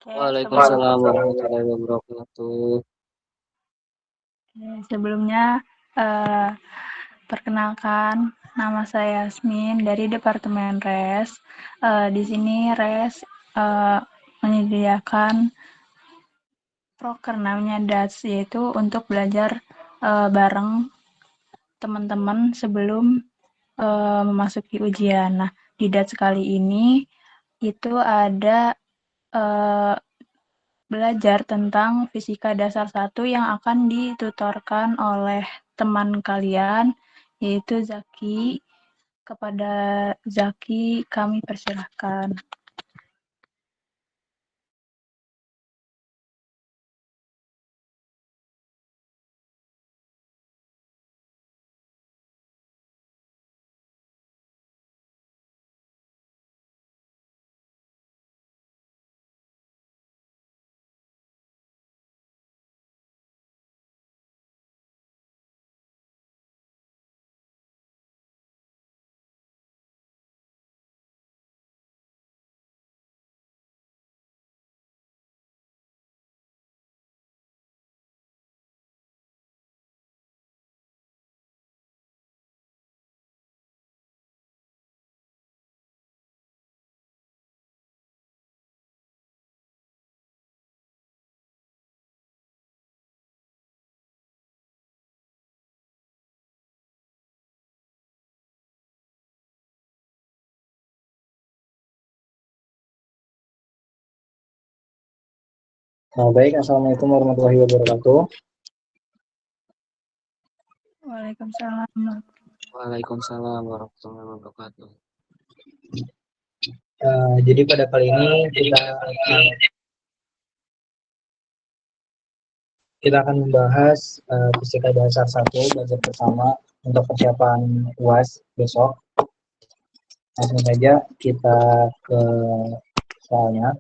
Oke, Waalaikumsalam warahmatullahi wabarakatuh. sebelumnya eh, perkenalkan, nama saya Yasmin dari Departemen Res. Di sini Res menyediakan proker namanya DATS, yaitu untuk belajar bareng teman-teman sebelum memasuki ujian. Nah, di DATS kali ini itu ada belajar tentang fisika dasar 1 yang akan ditutorkan oleh teman kalian, yaitu Zaki. Kepada Zaki, kami persilahkan. Baik, Assalamualaikum warahmatullahi wabarakatuh. Waalaikumsalam. Waalaikumsalam warahmatullahi wabarakatuh. Jadi pada kali ini kita akan membahas fisika dasar 1 belajar bersama untuk persiapan UAS besok. Langsung saja kita ke soalnya.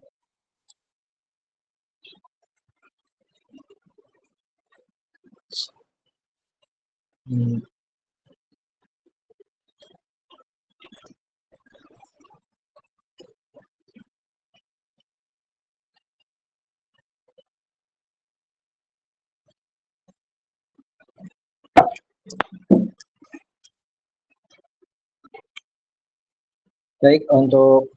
Baik, untuk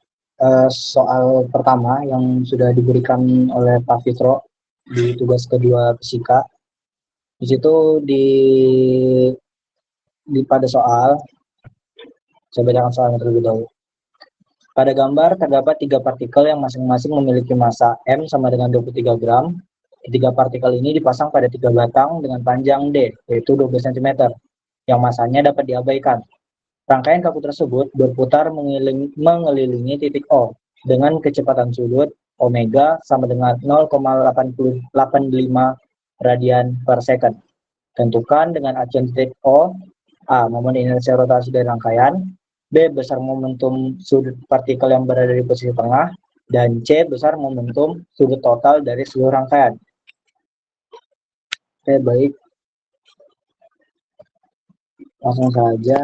soal pertama yang sudah diberikan oleh Pak Fitro di tugas kedua fisika, di situ pada soal, saya bacakan soalnya terlebih dahulu. Pada gambar terdapat 3 partikel yang masing-masing memiliki massa M sama dengan 23 gram. Ketiga partikel ini dipasang pada 3 batang dengan panjang D, yaitu 12 cm, yang massanya dapat diabaikan. Rangkaian kaku tersebut berputar mengelilingi titik O dengan kecepatan sudut omega sama dengan 0,85 radian per second. Tentukan dengan acuan titik O, A. Momen inersia rotasi dari rangkaian, B. Besar momentum sudut partikel yang berada di posisi tengah, dan C. Besar momentum sudut total dari seluruh rangkaian. Oke, baik. Langsung saja.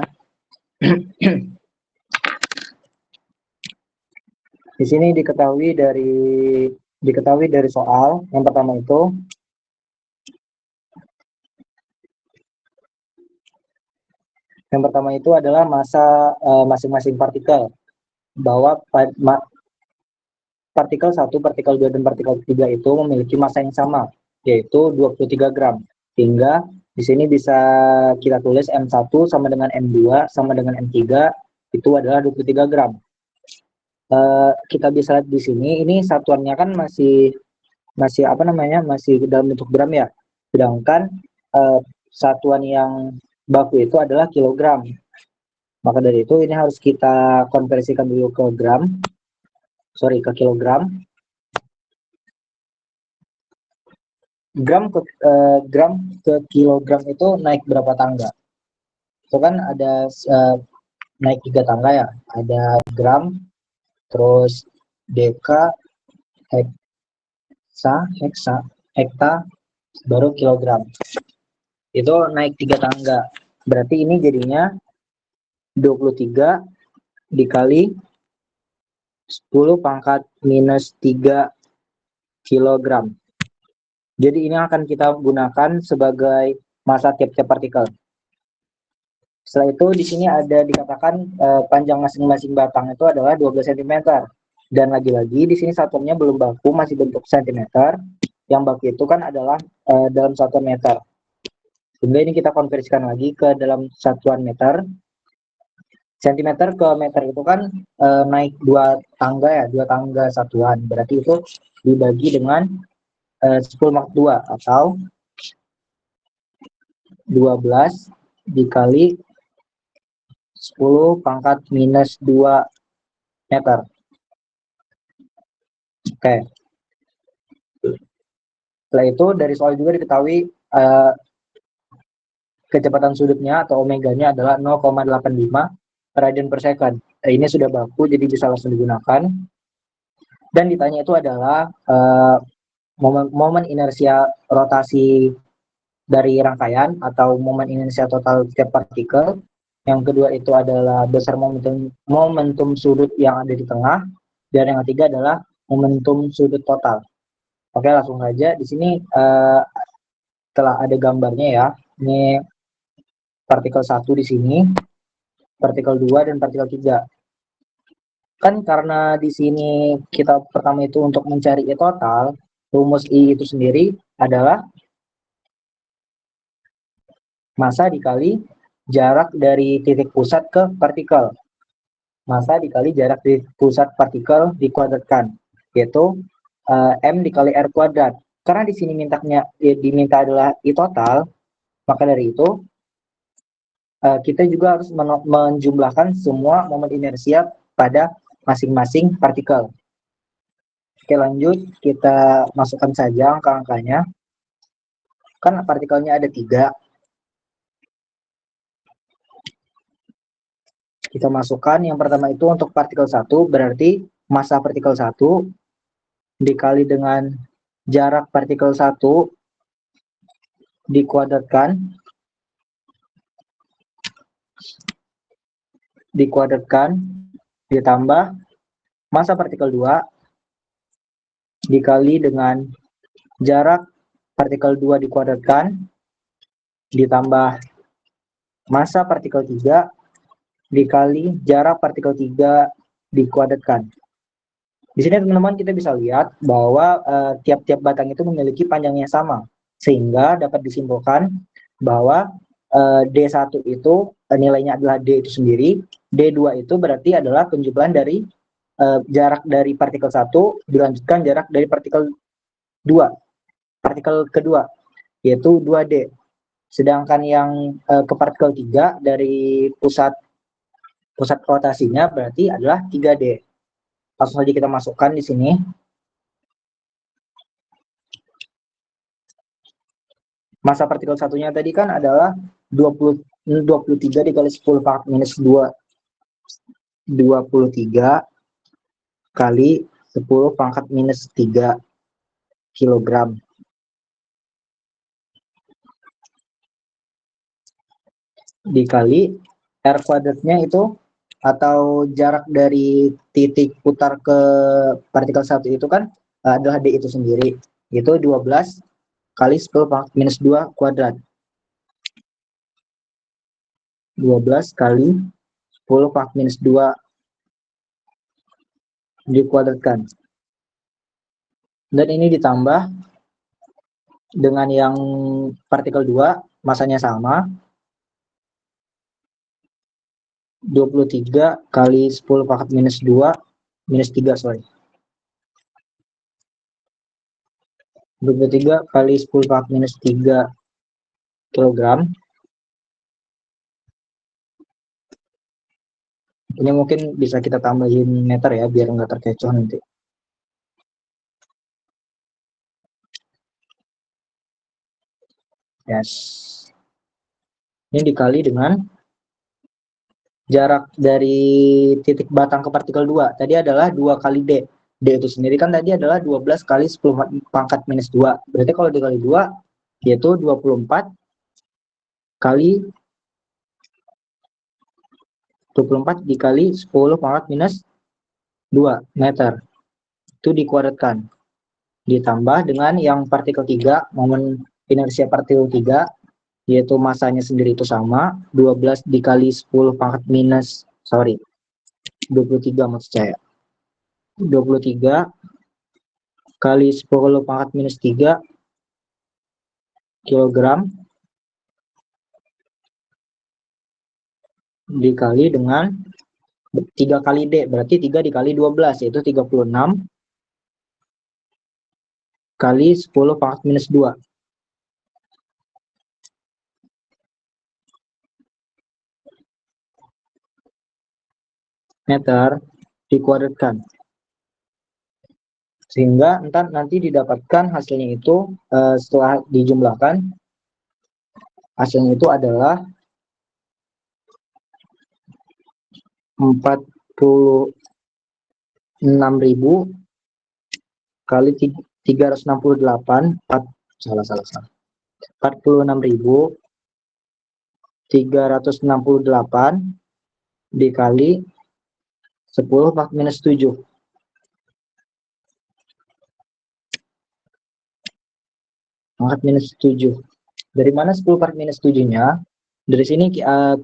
Di sini diketahui dari soal yang pertama itu adalah massa masing-masing partikel, bahwa partikel 1, partikel 2, dan partikel 3 itu memiliki massa yang sama, yaitu 23 gram. Hingga di sini bisa kita tulis M1 sama dengan M2 sama dengan M3 itu adalah 23 gram. Kita bisa lihat di sini, ini satuannya kan masih dalam bentuk gram ya. Sedangkan satuan yang baku itu adalah kilogram. Maka dari itu ini harus kita konversikan dulu ke kilogram. Gram ke kilogram itu naik berapa tangga? Itu kan ada naik 3 tangga ya. Ada gram, terus deka, hekta, baru kilogram. Itu naik 3 tangga. Berarti ini jadinya 23 dikali 10 pangkat minus 3 kilogram. Jadi ini akan kita gunakan sebagai massa tiap-tiap partikel. Setelah itu di sini ada dikatakan panjang masing-masing batang itu adalah 12 cm. Dan lagi-lagi di sini satuannya belum baku, masih bentuk cm. Yang baku itu kan adalah dalam satuan meter. Sehingga ini kita konversikan lagi ke dalam satuan meter. Sentimeter ke meter itu kan naik 2 tangga ya, 2 tangga satuan. Berarti itu dibagi dengan 10⁻², atau 12 dikali 10⁻²meter. Oke. Setelah itu dari soal juga diketahui kecepatan sudutnya atau omeganya adalah 0,85 radian per second. Ini sudah baku, jadi bisa langsung digunakan. Dan ditanya itu adalah momen inersia rotasi dari rangkaian atau momen inersia total setiap partikel. Yang kedua itu adalah besar momentum sudut yang ada di tengah. Dan yang ketiga adalah momentum sudut total. Oke, langsung saja. Di sini telah ada gambarnya ya. Ini partikel 1 di sini, partikel 2 dan partikel 3. Kan karena di sini kita pertama itu untuk mencari I total, rumus I itu sendiri adalah massa dikali jarak dari titik pusat ke partikel. Massa dikali jarak dari pusat partikel dikuadratkan, yaitu M dikali R kuadrat. Karena di sini diminta adalah I total, maka dari itu kita juga harus menjumlahkan semua momen inersia pada masing-masing partikel. Oke, lanjut kita masukkan saja angka-angkanya. Kan partikelnya ada 3. Kita masukkan yang pertama itu untuk partikel 1, berarti massa partikel 1 dikali dengan jarak partikel 1 dikuadratkan ditambah massa partikel 2 dikali dengan jarak partikel 2 dikuadratkan ditambah massa partikel 3 dikali jarak partikel 3 dikuadratkan. Di sini teman-teman kita bisa lihat bahwa tiap-tiap batang itu memiliki panjang yang sama, sehingga dapat disimpulkan bahwa D1 itu nilainya adalah D itu sendiri, D2 itu berarti adalah penjumlahan dari jarak dari partikel 1 dilanjutkan jarak dari partikel kedua, yaitu 2D. Sedangkan yang ke partikel 3 dari pusat rotasinya berarti adalah 3D. Langsung saja kita masukkan di sini. Massa partikel satunya tadi kan adalah 23 dikali 10⁻², 23 kali 10⁻³ kilogram. Dikali R kuadratnya itu atau jarak dari titik putar ke partikel 1 itu kan adalah D itu sendiri, itu 12 kali 10⁻² kuadrat. 12 kali 10⁻² dikuadratkan. Dan ini ditambah dengan yang partikel 2, masanya sama, 23 kali 10⁻² minus 3, sorry. 23 kali 10⁻³ kilogram. Ini mungkin bisa kita tambahin meter ya, biar nggak terkecoh nanti. Yes. Ini dikali dengan jarak dari titik batang ke partikel 2. Tadi adalah 2 kali D. D itu sendiri kan tadi adalah 12 kali 10⁻². Berarti kalau dikali 2, yaitu 24 kali 24 dikali 10⁻² meter. Itu dikuadratkan. ditambah dengan yang partikel 3, momen inersia partikel 3, yaitu masanya sendiri itu sama, 12 dikali 10 pangkat minus, 23 maksud saya. 23 kali 10 pangkat minus 3 kilogram dikali dengan 3 kali D, berarti 3 dikali 12, yaitu 36 kali 10 pangkat minus 2. Meter dikuadratkan. Sehingga nanti didapatkan hasilnya itu setelah dijumlahkan, hasilnya itu adalah 46.000 kali 368, 46.368 dikali 10 pangkat minus 7. Pangkat minus 7. Dari mana 10 pangkat minus 7-nya? Dari sini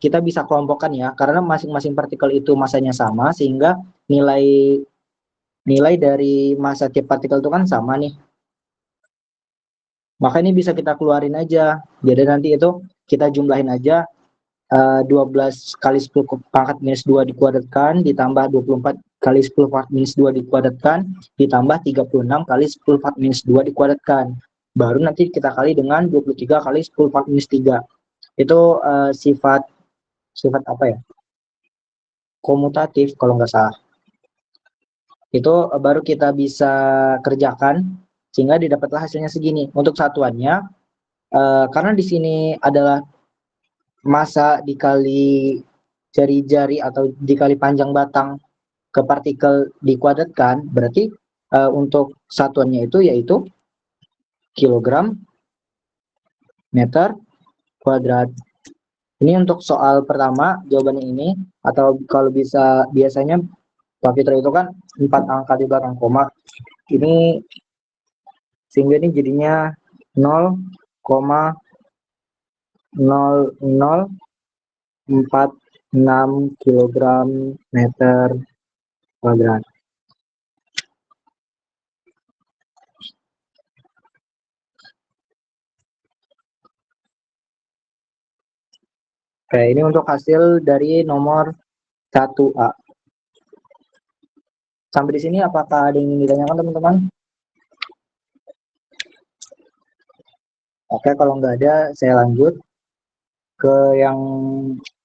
kita bisa kelompokkan ya, karena masing-masing partikel itu masanya sama, sehingga nilai dari masa tiap partikel itu kan sama nih. Maka ini bisa kita keluarin aja. Jadi nanti itu kita jumlahin aja 12 kali 10 pangkat minus 2 dikuadratkan, ditambah 24 kali 10 pangkat minus 2 dikuadratkan, ditambah 36 kali 10 pangkat minus 2 dikuadratkan. Baru nanti kita kali dengan 23 kali 10 pangkat minus 3. Itu sifat apa ya? Komutatif kalau nggak salah. Itu baru kita bisa kerjakan sehingga didapatlah hasilnya segini. Untuk satuannya, karena di sini adalah massa dikali jari-jari atau dikali panjang batang ke partikel dikuadratkan, berarti untuk satuannya itu yaitu kilogram meter kuadrat. Ini untuk soal pertama jawabannya ini, atau kalau bisa biasanya Pak Fitra itu kan 4 angka di belakang koma. Ini sehingga ini jadinya 0,0046 kilogram meter kuadrat. Oke, ini untuk hasil dari nomor 1A. Sampai di sini apakah ada yang ingin ditanyakan teman-teman? Oke, kalau nggak ada, saya lanjut ke yang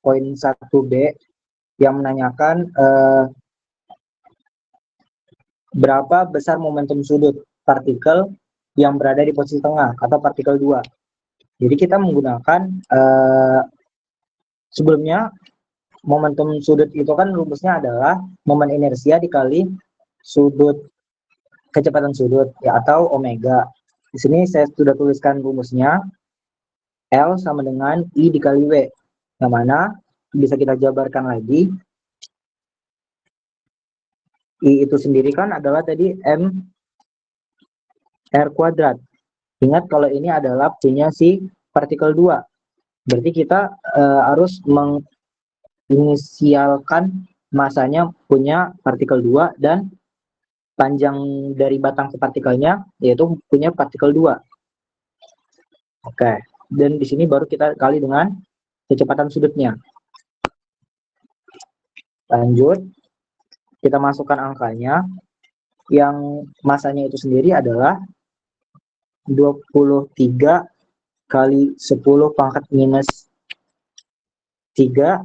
poin 1B yang menanyakan berapa besar momentum sudut partikel yang berada di posisi tengah atau partikel 2. Jadi kita menggunakan sebelumnya momentum sudut itu kan rumusnya adalah momen inersia dikali sudut kecepatan sudut ya, atau omega. Di sini saya sudah tuliskan rumusnya, L sama dengan I dikali W, yang mana bisa kita jabarkan lagi. I itu sendiri kan adalah tadi M R kuadrat. Ingat kalau ini adalah punya si partikel 2. Berarti kita harus menginisialkan masanya punya partikel 2 dan panjang dari batang ke partikelnya yaitu punya partikel 2. Oke, dan di sini baru kita kali dengan kecepatan sudutnya. Lanjut, kita masukkan angkanya. Yang masanya itu sendiri adalah 23 kali 10 pangkat minus 3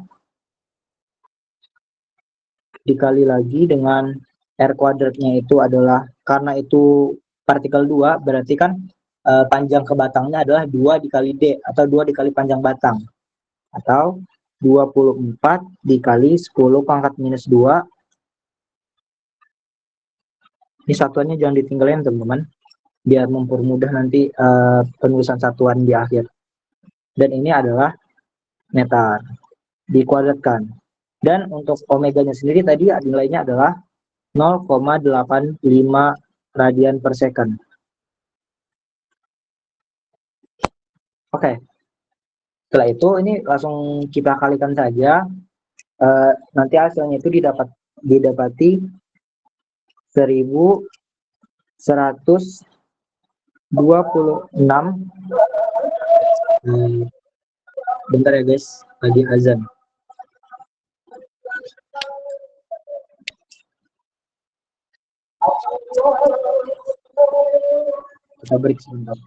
dikali lagi dengan R kuadratnya itu adalah, karena itu partikel 2, berarti kan panjang ke batangnya adalah 2 dikali D atau 2 dikali panjang batang, atau 24 dikali 10 pangkat minus 2. Ini satuannya jangan ditinggalin teman-teman, biar mempermudah nanti penulisan satuan di akhir. Dan ini adalah meter dikuadratkan. Dan untuk omeganya sendiri tadi nilainya adalah 0,85 radian per second. Oke, setelah itu ini langsung kita kalikan saja. Nanti hasilnya itu didapati 1126. Bentar ya guys, lagi azan. Kita break sebentar.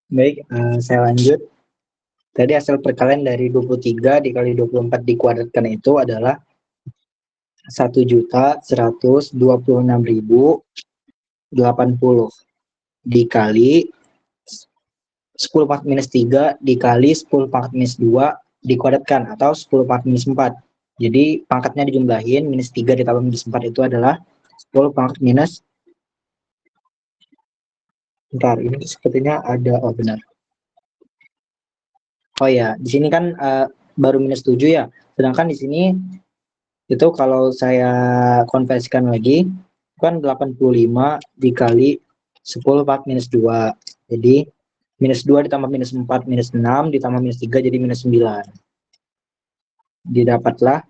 Baik, saya lanjut. Tadi hasil perkalian dari 23 dikali 24 dikuadratkan itu adalah 1.126.080 dikali 10 pangkat minus 3 dikali 10 pangkat minus 2 dikuadratkan atau 10 pangkat minus 4. Jadi pangkatnya dijumlahin, minus 3 ditambah minus 4 itu adalah 10 pangkat minus. Bentar, ini sepertinya ada, oh benar. Oh ya, di sini kan baru minus 7 ya. Sedangkan di sini itu kalau saya konversikan lagi kan 85 dikali 10 pangkat minus 2. Jadi minus 2 ditambah minus 4 minus 6 ditambah minus 3 jadi minus 9. Didapatlah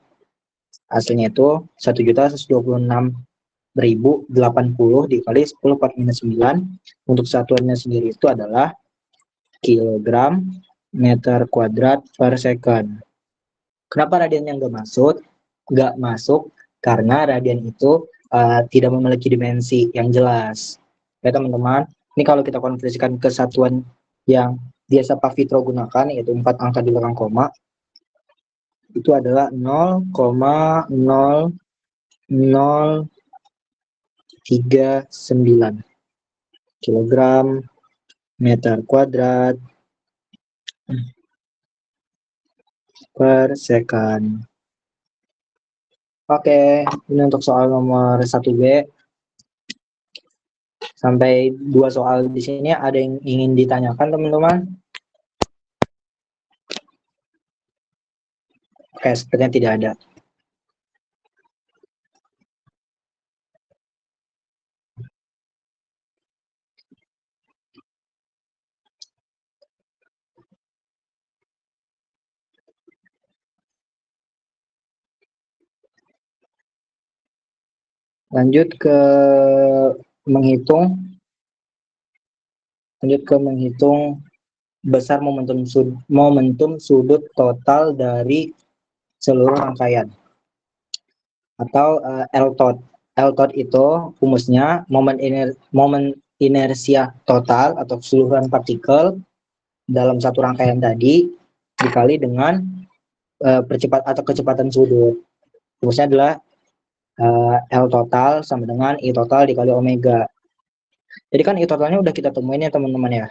hasilnya itu 1.126.080 dikali 10 per minus 9. Untuk satuannya sendiri itu adalah kilogram meter kuadrat per second. Kenapa radiannya nggak masuk? Nggak masuk karena radian itu tidak memiliki dimensi yang jelas. Ya teman-teman, ini kalau kita konversikan ke satuan yang biasa Pak Fitro gunakan, yaitu 4 angka di belakang koma, itu adalah 0,0039 kilogram meter kuadrat per second. Oke, ini untuk soal nomor 1B. Sampai 2 soal di sini, ada yang ingin ditanyakan teman-teman? Oke, sepertinya tidak ada. Lanjut ke menghitung besar momentum sudut total dari seluruh rangkaian atau L-tot. L-tot itu rumusnya momen inersia total atau keseluruhan partikel dalam satu rangkaian tadi dikali dengan kecepatan sudut. Rumusnya adalah L total sama dengan I total dikali omega. Jadi kan I totalnya udah kita temuin ya teman-teman ya.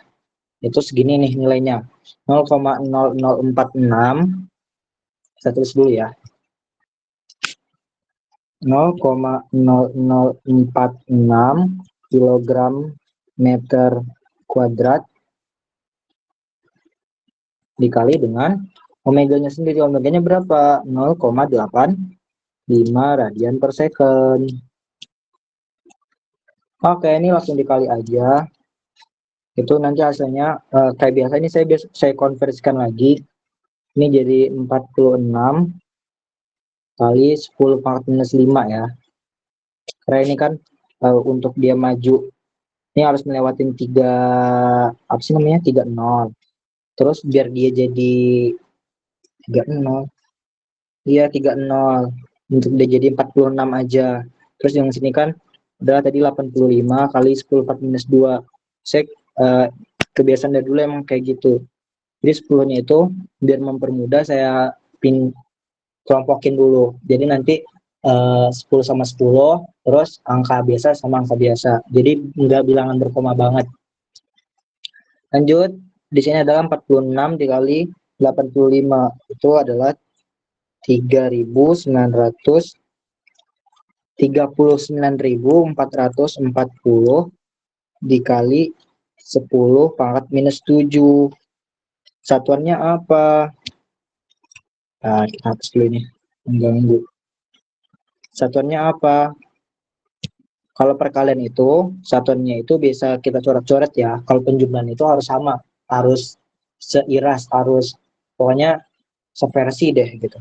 Itu segini nih nilainya. 0,0046. Saya tulis dulu ya. 0,0046 kilogram meter kuadrat dikali dengan omeganya sendiri. Omeganya berapa? 0,85 radian per second. Oke, ini langsung dikali aja. Itu nanti hasilnya kayak biasa ini saya konversikan lagi. Ini jadi 46 kali 10 pangkat minus 5 ya. Karena ini kan untuk dia maju ini harus melewatin 3 nol. Terus biar dia jadi 30. Iya 30. Untuk dia jadi 46 aja. Terus yang sini kan adalah tadi 85 kali 10 per minus 2. Saya kebiasaan dari dulu emang kayak gitu. Jadi 10-nya itu biar mempermudah saya kelompokin dulu. Jadi nanti 10 sama 10, terus angka biasa sama angka biasa. Jadi enggak bilangan berkoma banget. Lanjut, di sini adalah 46 dikali 85. Itu adalah 39.440 dikali 10 pangkat minus 7. Satuannya apa? Nah, kita hapus dulu ini. Mengganggu. Satuannya apa? Kalau perkalian itu, satuannya itu bisa kita coret-coret ya. Kalau penjumlahan itu harus sama. Harus seiras, harus pokoknya seversi deh gitu.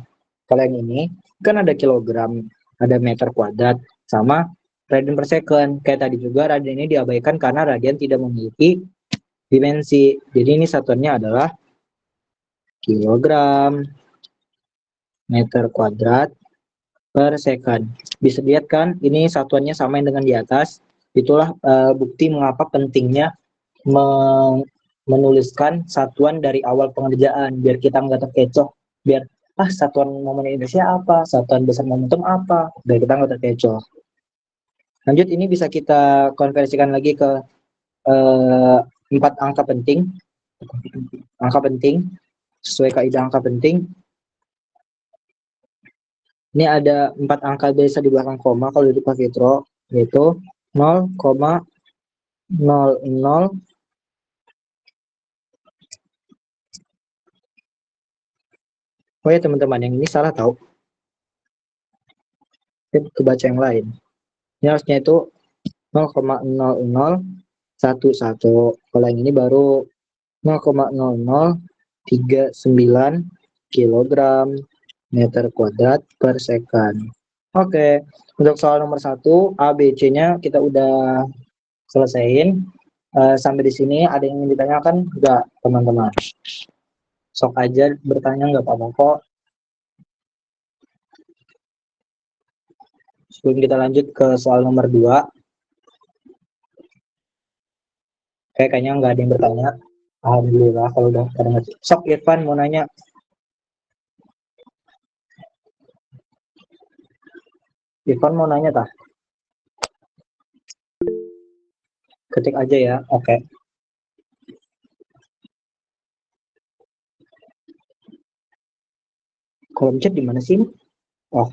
Kalau yang ini, kan ada kilogram, ada meter kuadrat, sama radian per second. Kayak tadi juga radian ini diabaikan karena radian tidak memiliki dimensi. Jadi ini satuannya adalah kilogram meter kuadrat per second. Bisa dilihat kan, ini satuannya sama dengan di atas. Itulah bukti mengapa pentingnya menuliskan satuan dari awal pengerjaan, biar kita nggak terkecoh, biar satuan momen Indonesia apa, satuan besar momentum apa, biar kita nggak terkecoh. Lanjut, ini bisa kita konversikan lagi ke 4 angka penting. Angka penting, sesuai kaidah angka penting. Ini ada 4 angka biasa di belakang koma kalau di Pak Fitro, yaitu 0,00. Oh ya teman-teman, yang ini salah tahu. Kita kebaca yang lain. Ini harusnya itu 0,0011. Kalau yang ini baru 0,0039 kilogram meter kuadrat per second. Oke, untuk soal nomor 1, A, B, C-nya kita udah selesaiin. Sampai di sini ada yang ingin ditanyakan nggak, teman-teman? Sok aja bertanya, nggak apa-apa kok. Sebelum kita lanjut ke soal nomor 2, kayaknya nggak ada yang bertanya. Alhamdulillah kalau udah pada ngerti. Sok Irfan mau nanya. Irfan mau nanya tah? Ketik aja ya. Oke. Kolom chat di mana sih? Oh.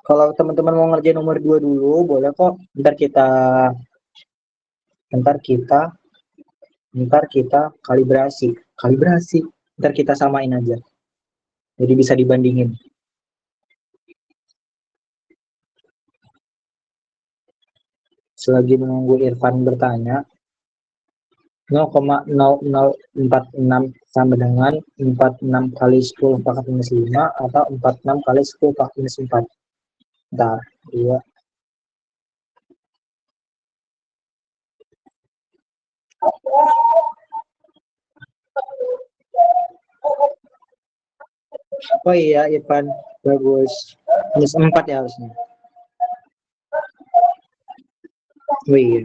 Kalau teman-teman mau ngerjain nomor 2 dulu, boleh kok. Ntar kita kalibrasi. Ntar kita samain aja. Jadi bisa dibandingin. Selagi menunggu Irfan bertanya, 0,0046 sama dengan 46 kali 10 pangkat minus 5 atau 46 kali 10 pangkat minus 4. Bentar, 2. Oh iya, Irfan, bagus. Minus 4 ya harusnya. Oh iya.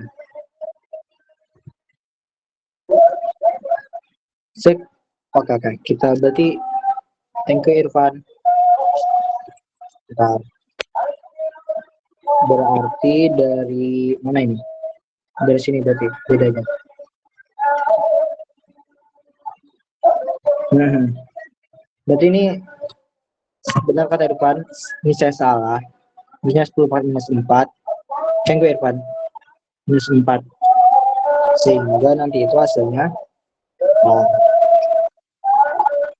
Sip. Oke. Kita berarti thank you Irfan. Bentar. Berarti dari mana ini? Dari sini berarti bedanya. Berarti ini benar kata Irfan, ini saya salah. Ini 10 kali minus 4. Thank you Irfan. Minus 4. Sehingga nanti itu hasilnya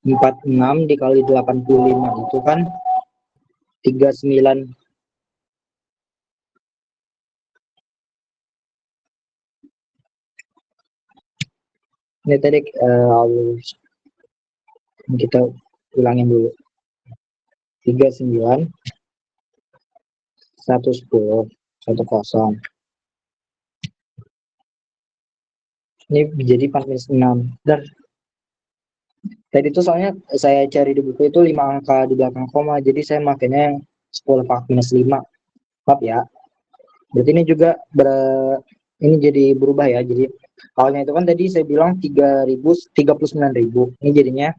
46 dikali 85 itu kan 39. Ini tadi kita ulangin dulu. 39 110 10. Ini jadi 4-6. Dan tadi itu soalnya saya cari di buku itu 5 angka di belakang koma, jadi saya makanya yang 10 pangkat minus 5. Maaf ya. Berarti ini juga ini jadi berubah ya. Jadi awalnya itu kan tadi saya bilang 39.000. Ini jadinya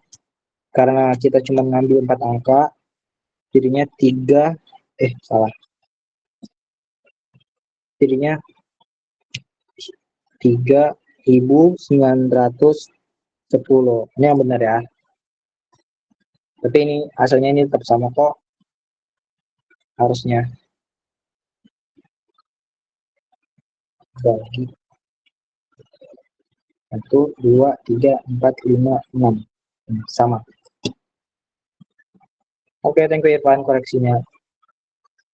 karena kita cuma ngambil 4 angka, jadinya jadinya 3.910. Ini yang benar ya. Tapi ini hasilnya ini tetap sama kok. Harusnya. Bagi 1, 2, 3, 4, 5, 6. Sama. Oke, thank you Irfan koreksinya.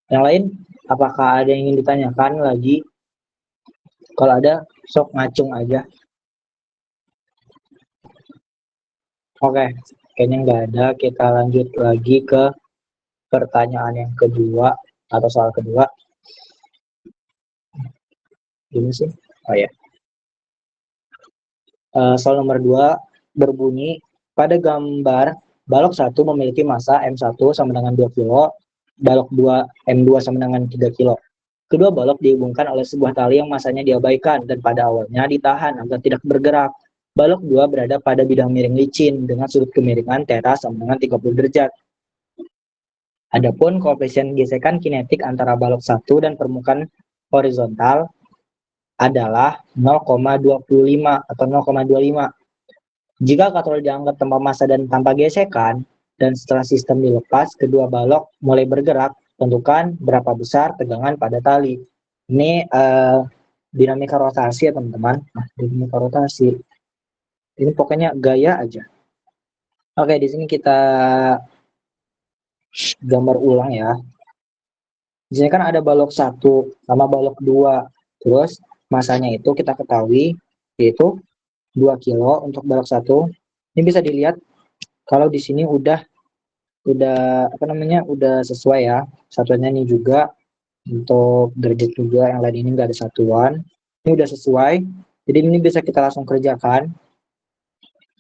Yang lain, apakah ada yang ingin ditanyakan lagi? Kalau ada, sok ngacung aja. Oke, kayaknya nggak ada. Kita lanjut lagi ke pertanyaan yang kedua atau soal kedua. Ini sih, oh ya. Soal nomor 2 berbunyi, pada gambar balok 1 memiliki massa M1 sama dengan 2 kilo, balok 2 M2 sama dengan 3 kilo. Kedua balok dihubungkan oleh sebuah tali yang masanya diabaikan dan pada awalnya ditahan agar tidak bergerak. Balok 2 berada pada bidang miring licin dengan sudut kemiringan θ sama dengan 30 derajat. Adapun koefisien gesekan kinetik antara balok 1 dan permukaan horizontal adalah 0,25 atau 0,25. Jika katrol dianggap tanpa massa dan tanpa gesekan, dan setelah sistem dilepas, kedua balok mulai bergerak, tentukan berapa besar tegangan pada tali. Ini dinamika rotasi ya teman-teman. Dinamika rotasi. Ini pokoknya gaya aja. Oke, di sini kita gambar ulang ya. Di sini kan ada balok 1 sama balok 2. Terus masanya itu kita ketahui yaitu 2 kilo untuk balok 1. Ini bisa dilihat kalau di sini udah udah sesuai ya. Satuannya ini juga untuk derajat juga, yang lain ini enggak ada satuan. Ini udah sesuai. Jadi ini bisa kita langsung kerjakan.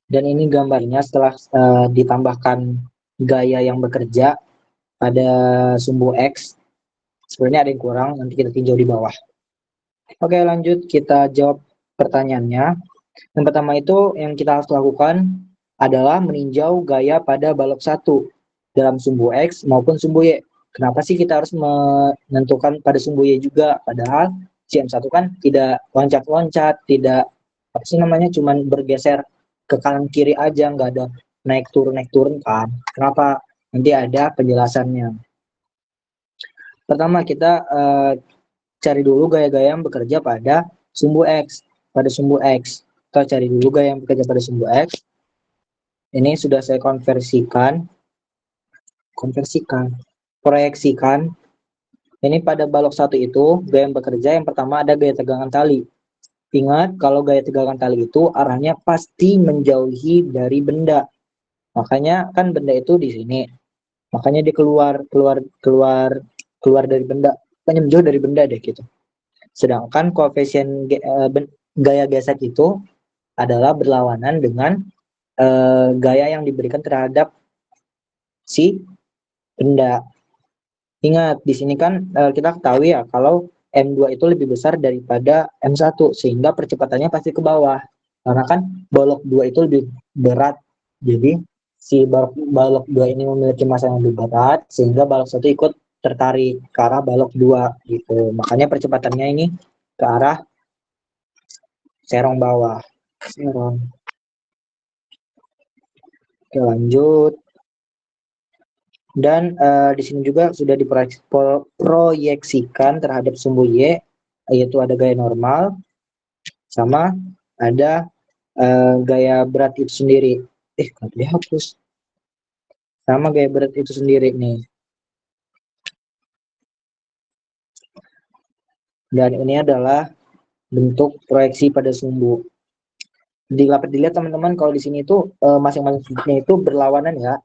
Dan ini gambarnya setelah ditambahkan gaya yang bekerja pada sumbu X. Sebenarnya ada yang kurang, nanti kita tinjau di bawah. Oke, lanjut kita jawab pertanyaannya. Yang pertama itu yang kita harus lakukan adalah meninjau gaya pada balok 1 dalam sumbu X maupun sumbu Y. Kenapa sih kita harus menentukan pada sumbu Y juga? Padahal CM1 kan tidak loncat-loncat, tidak cuman bergeser ke kanan kiri aja, nggak ada naik turun kan. Kenapa? Nanti ada penjelasannya. Pertama kita cari dulu gaya-gaya yang bekerja pada sumbu X. Pada sumbu X. Kita cari dulu gaya yang bekerja pada sumbu X. Ini sudah saya proyeksikan. Ini pada balok 1 itu, gaya yang bekerja yang pertama ada gaya tegangan tali. Ingat, kalau gaya tegangan tali itu arahnya pasti menjauhi dari benda. Makanya kan benda itu di sini. Makanya dia keluar dari benda. Makanya menjauh dari benda deh gitu. Sedangkan koefisien gaya gesek itu adalah berlawanan dengan gaya yang diberikan terhadap si benda. Ingat, di sini kan kita ketahui ya kalau M2 itu lebih besar daripada M1 sehingga percepatannya pasti ke bawah. Karena kan balok 2 itu lebih berat. Jadi si balok 2 ini memiliki massa yang lebih berat sehingga balok 1 ikut tertarik ke arah balok 2 gitu. Makanya percepatannya ini ke arah serong bawah. Oke, lanjut. Dan di sini juga sudah diproyeksikan terhadap sumbu Y, yaitu ada gaya normal, sama ada gaya berat itu sendiri. Kenapa dihapus? Sama gaya berat itu sendiri nih. Dan ini adalah bentuk proyeksi pada sumbu. Dapat dilihat teman-teman kalau di sini itu masing-masing sumbunya itu berlawanan ya.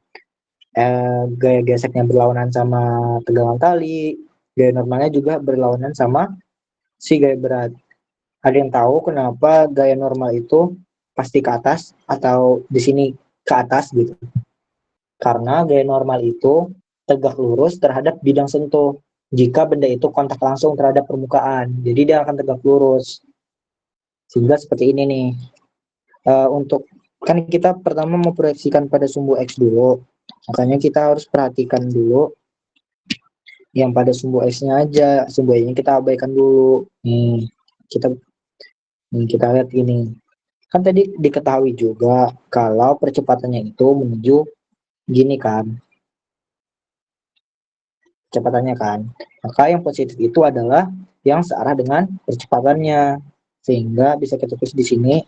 Gaya geseknya berlawanan sama tegangan tali, gaya normalnya juga berlawanan sama si gaya berat. Ada yang tahu kenapa gaya normal itu pasti ke atas atau di sini ke atas gitu? Karena gaya normal itu tegak lurus terhadap bidang sentuh. Jika benda itu kontak langsung terhadap permukaan, jadi dia akan tegak lurus. Sehingga seperti ini nih. Untuk kan kita pertama memproyeksikan pada sumbu X dulu. Makanya kita harus perhatikan dulu yang pada sumbu X-nya aja, sumbu Y-nya kita abaikan dulu. Kita lihat ini. Kan tadi diketahui juga kalau percepatannya itu menuju gini kan. Kecepatannya kan. Maka yang positif itu adalah yang searah dengan percepatannya. Sehingga bisa kita tulis di sini.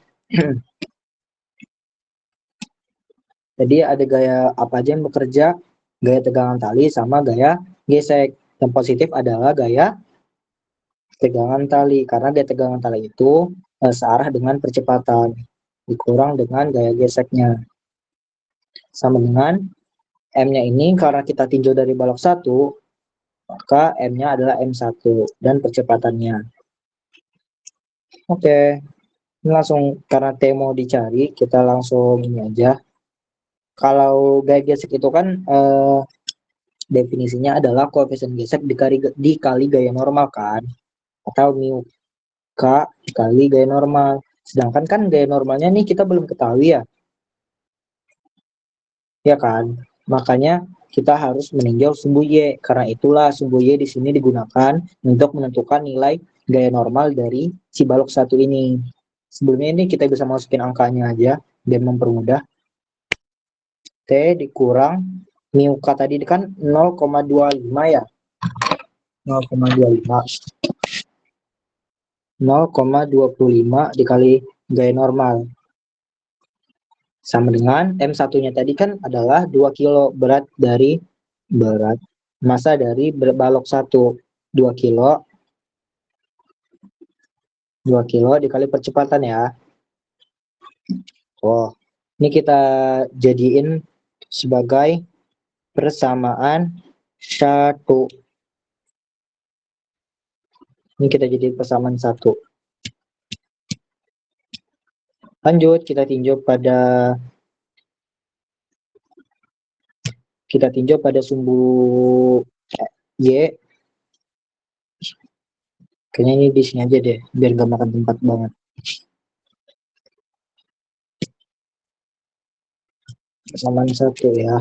Jadi ada gaya apa aja yang bekerja, gaya tegangan tali sama gaya gesek. Yang positif adalah gaya tegangan tali, karena gaya tegangan tali itu searah dengan percepatan, dikurang dengan gaya geseknya. Sama dengan M-nya ini, karena kita tinjau dari balok 1, maka M-nya adalah M1 dan percepatannya. Oke, ini langsung karena T mau dicari, kita langsung ini aja. Kalau gaya gesek itu kan definisinya adalah koefisien gesek dikali gaya normal kan, atau mu K dikali gaya normal. Sedangkan kan gaya normalnya nih kita belum ketahui ya. Ya kan? Makanya kita harus meninjau sumbu Y. Karena itulah sumbu Y di sini digunakan untuk menentukan nilai gaya normal dari si balok 1 ini. Sebelumnya ini kita bisa masukin angkanya aja biar mempermudah. T dikurang mu K tadi kan 0,25 ya. 0,25 dikali gaya normal. Sama dengan M1-nya tadi kan adalah 2 kilo berat massa dari balok 1 2 kilo 2 kilo dikali percepatan ya. Oh, ini kita jadiin sebagai persamaan 1. Ini kita jadiin persamaan 1. Lanjut, kita tinjau pada sumbu Y. Kayaknya ini di sini aja deh, biar gak makan tempat banget. Persamaan 1 ya.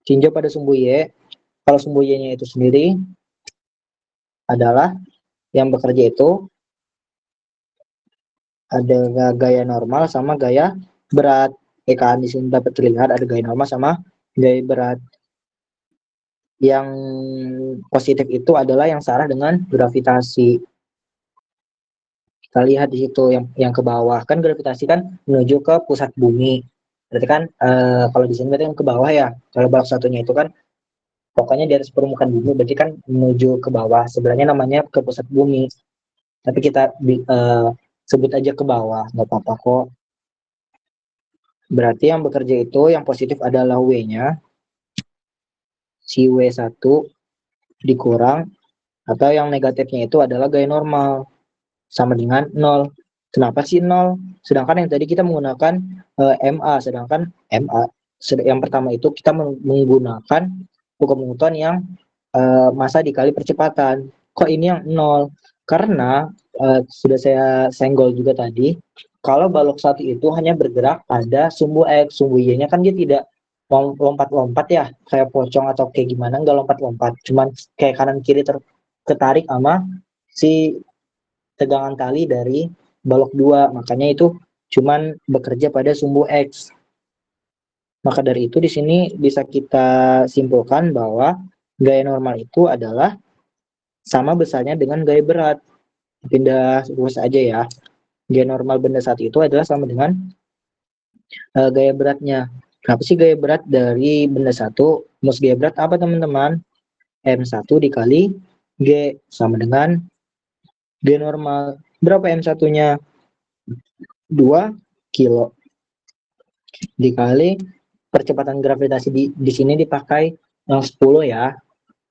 Tinjau pada sumbu Y. Kalau sumbu Y-nya itu sendiri adalah yang bekerja itu ada gaya normal sama gaya berat. Kan di sini dapat terlihat ada gaya normal sama gaya berat. Yang positif itu adalah yang searah dengan gravitasi. Kita lihat di situ yang ke bawah, kan gravitasi kan menuju ke pusat bumi. Berarti kan kalau di sini berarti kan ke bawah ya. Kalau balok satunya itu kan pokoknya di atas permukaan bumi, berarti kan menuju ke bawah. Sebenarnya namanya ke pusat bumi. Tapi kita sebut aja ke bawah, nggak apa-apa kok. Berarti yang bekerja itu yang positif adalah W-nya. Si W1 dikurang, atau yang negatifnya itu adalah gaya normal. Sama dengan 0. Kenapa sih 0? Sedangkan yang tadi kita menggunakan MA, sedangkan MA yang pertama itu kita menggunakan hukum yang massa dikali percepatan. Kok ini yang 0? Karena sudah saya senggol juga tadi, kalau balok 1 itu hanya bergerak pada sumbu X, sumbu Y-nya kan dia tidak lompat-lompat ya, kayak pocong atau kayak gimana, nggak lompat-lompat, cuman kayak kanan kiri ketarik sama si tegangan tali dari balok 2, makanya itu cuman bekerja pada sumbu X. Maka dari itu di sini bisa kita simpulkan bahwa gaya normal itu adalah sama besarnya dengan gaya berat. Pindah ruas aja ya. Gaya normal benda satu itu adalah sama dengan gaya beratnya. Kenapa sih gaya berat dari benda satu? Rumus gaya berat apa teman-teman? M1 dikali G sama dengan G normal. Berapa M1-nya? 2 kilo. Dikali percepatan gravitasi di sini dipakai yang 10 ya.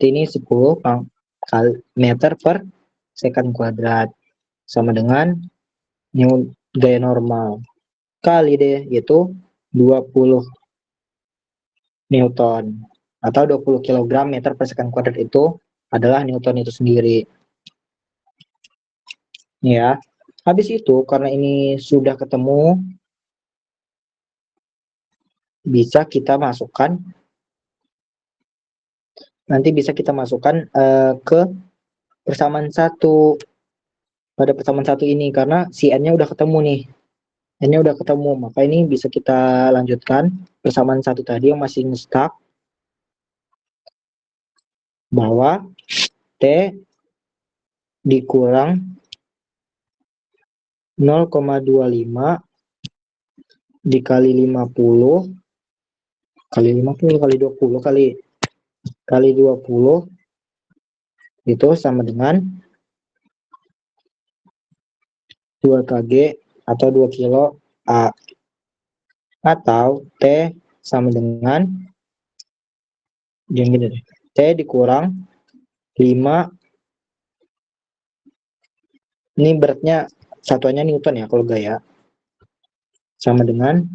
Ini 10 meter per second kuadrat. Sama dengan gaya normal. Kali deh, yaitu 20 Newton. Atau 20 kg meter per second kuadrat itu adalah Newton itu sendiri. Ya. Habis itu, karena ini sudah ketemu, bisa kita masukkan, nanti bisa kita masukkan ke persamaan 1. Pada persamaan 1 ini, karena si N-nya udah ketemu nih. N-nya udah ketemu, maka ini bisa kita lanjutkan persamaan 1 tadi yang masih stuck, bahwa T dikurang 0,25 dikali 50 kali 50 kali 20 kali 20 itu sama dengan 2 kg atau 2 kilo A, atau T sama dengan gini deh, T dikurang 5, ini beratnya satuannya Newton ya kalau gaya, sama dengan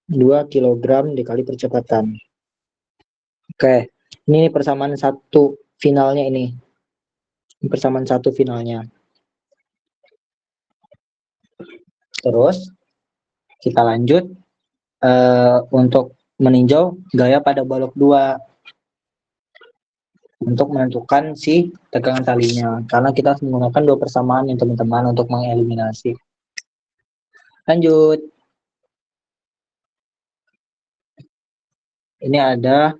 2 kg dikali percepatan. Oke, ini persamaan 1 finalnya ini. Persamaan 1 finalnya. Terus kita lanjut untuk meninjau gaya pada balok 2 untuk menentukan si tegangan talinya, karena kita harus menggunakan 2 persamaan yang teman-teman untuk mengeliminasi. Lanjut. Ini ada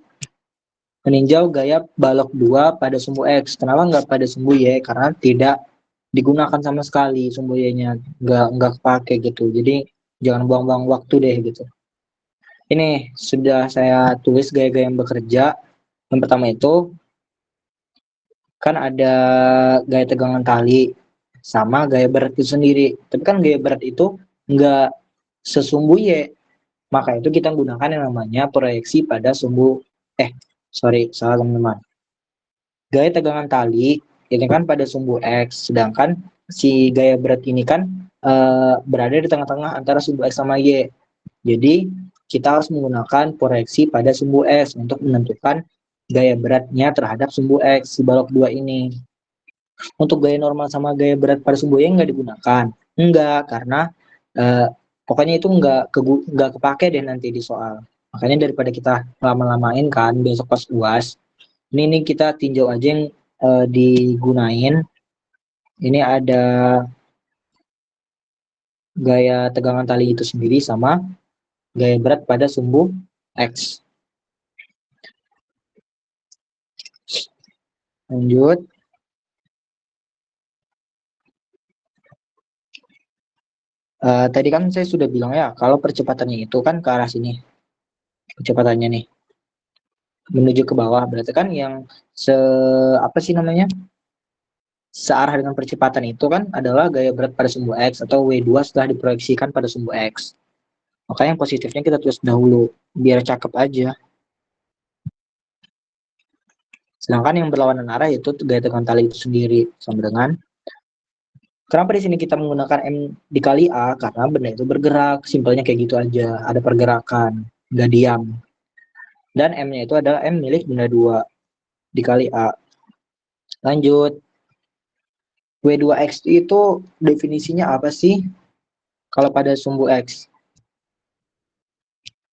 meninjau gaya balok 2 pada sumbu X. Kenapa nggak pada sumbu Y? Karena tidak digunakan sama sekali sumbu Y-nya, nggak pakai gitu. Jadi jangan buang-buang waktu deh gitu. Ini sudah saya tulis gaya-gaya yang bekerja Yang pertama itu kan ada gaya tegangan tali sama gaya berat itu sendiri. Tapi kan gaya berat itu nggak sesumbu Y. Maka itu kita gunakan yang namanya proyeksi pada sumbu salah teman-teman. Gaya tegangan tali ini kan pada sumbu X, sedangkan si gaya berat ini kan berada di tengah-tengah antara sumbu X sama Y. Jadi kita harus menggunakan proyeksi pada sumbu X untuk menentukan gaya beratnya terhadap sumbu X, si balok 2 ini. Untuk gaya normal sama gaya berat pada sumbu Y nggak digunakan. Enggak, karena pokoknya itu nggak kepake deh nanti di soal. Makanya daripada kita lama-lamain kan besok pas UAS, ini kita tinjau aja yang digunain. Ini ada gaya tegangan tali itu sendiri sama gaya berat pada sumbu X. Lanjut. Tadi kan saya sudah bilang ya, kalau percepatannya itu kan ke arah sini. Kecepatannya nih. Menuju ke bawah. Berarti kan yang apa sih namanya? Searah dengan percepatan itu kan adalah gaya berat pada sumbu X atau W2 setelah diproyeksikan pada sumbu X. Maka yang positifnya kita tulis dahulu, biar cakep aja. Sedangkan yang berlawanan arah itu gaya tegangan tali itu sendiri. Sama dengan, kenapa di sini kita menggunakan M dikali A? Karena benda itu bergerak, simpelnya kayak gitu aja. Ada pergerakan, nggak diam. Dan M-nya itu adalah M milik benda 2 dikali A. Lanjut. W2X itu definisinya apa sih? Kalau pada sumbu X.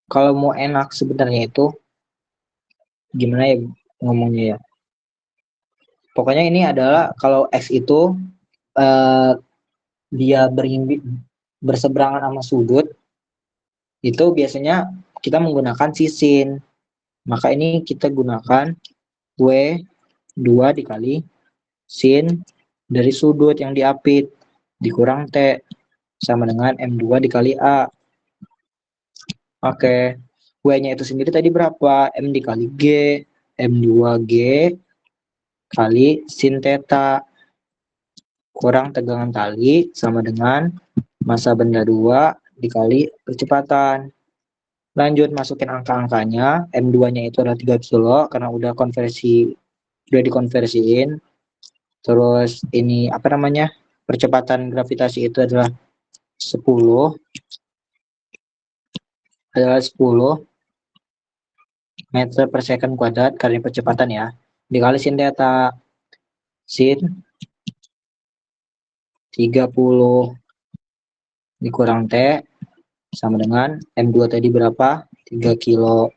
Kalau mau enak sebenarnya itu, gimana ya ngomongnya ya? Pokoknya ini adalah kalau X itu dia berseberangan sama sudut, itu biasanya kita menggunakan sin. Maka ini kita gunakan W2 dikali sin dari sudut yang diapit dikurang T sama dengan M2 dikali A. Oke. W-nya itu sendiri tadi berapa? M dikali G, M2G kali sin theta kurang tegangan tali sama dengan massa benda 2 dikali kecepatan. Lanjut masukin angka-angkanya. M2-nya itu adalah 3 kilo karena udah dikonversiin. Terus ini apa namanya? Percepatan gravitasi itu adalah 10 meter per second kuadrat kali percepatan ya. Dikali sin theta. Sin 30 dikurang T sama dengan M2 tadi berapa? 3 kilo.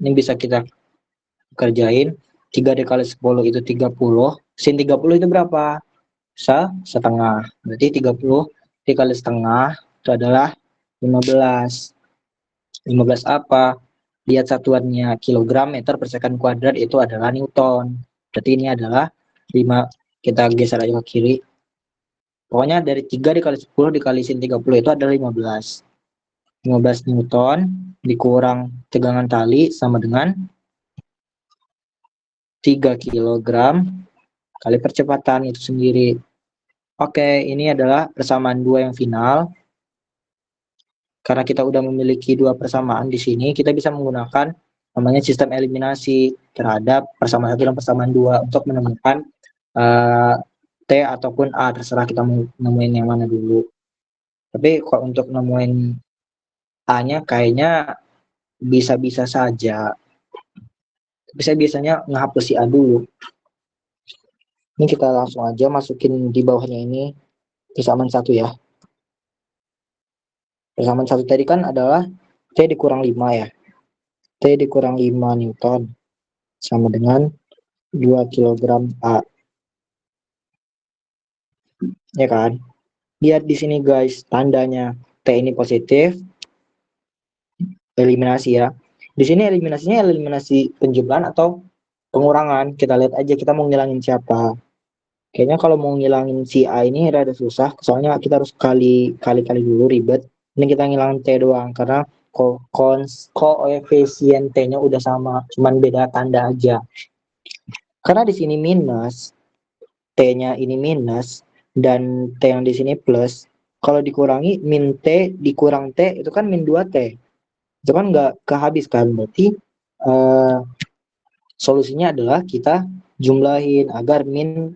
Ini bisa kita kerjain. 3 dikali 10 itu 30. Sin 30 itu berapa? Setengah. Berarti 30 dikali setengah itu adalah 15. 15 apa? Lihat satuannya kilogram meter per second kuadrat itu adalah Newton. Berarti ini adalah 5. Kita geser aja ke kiri. Pokoknya dari 3 dikali 10 dikali sin 30 itu adalah 15. 15 Newton dikurang tegangan tali sama dengan 3 kilogram kali percepatan itu sendiri. Oke, ini adalah persamaan 2 yang final. Karena kita udah memiliki 2 persamaan di sini, kita bisa menggunakan namanya sistem eliminasi terhadap persamaan 1 dan persamaan 2 untuk menemukan T ataupun A, terserah kita mau nemuin yang mana dulu. Tapi kalau untuk nemuin A-nya kayaknya bisa-bisa saja. Tapi saya biasanya ngehapus si A dulu. Ini kita langsung aja masukin di bawahnya ini persamaan 1 ya. Persamaan 1 tadi kan adalah T dikurang 5 ya. T dikurang 5 Newton sama dengan 2 kilogram A. Ya kan? Lihat di sini guys, tandanya T ini positif. Eliminasi ya. Di sini eliminasinya eliminasi penjumlahan atau pengurangan. Kita lihat aja kita mau ngilangin siapa. Kayaknya kalau mau ngilangin si A ini rada susah. Soalnya kita harus kali dulu ribet. Ini kita ngilangin T doang. Karena koefisien T-nya udah sama, cuman beda tanda aja. Karena di sini minus, T-nya ini minus, dan T yang di sini plus. Kalau dikurangi, min T dikurang T, itu kan min 2T. Itu kan nggak kehabis kan, berarti solusinya adalah kita jumlahin agar min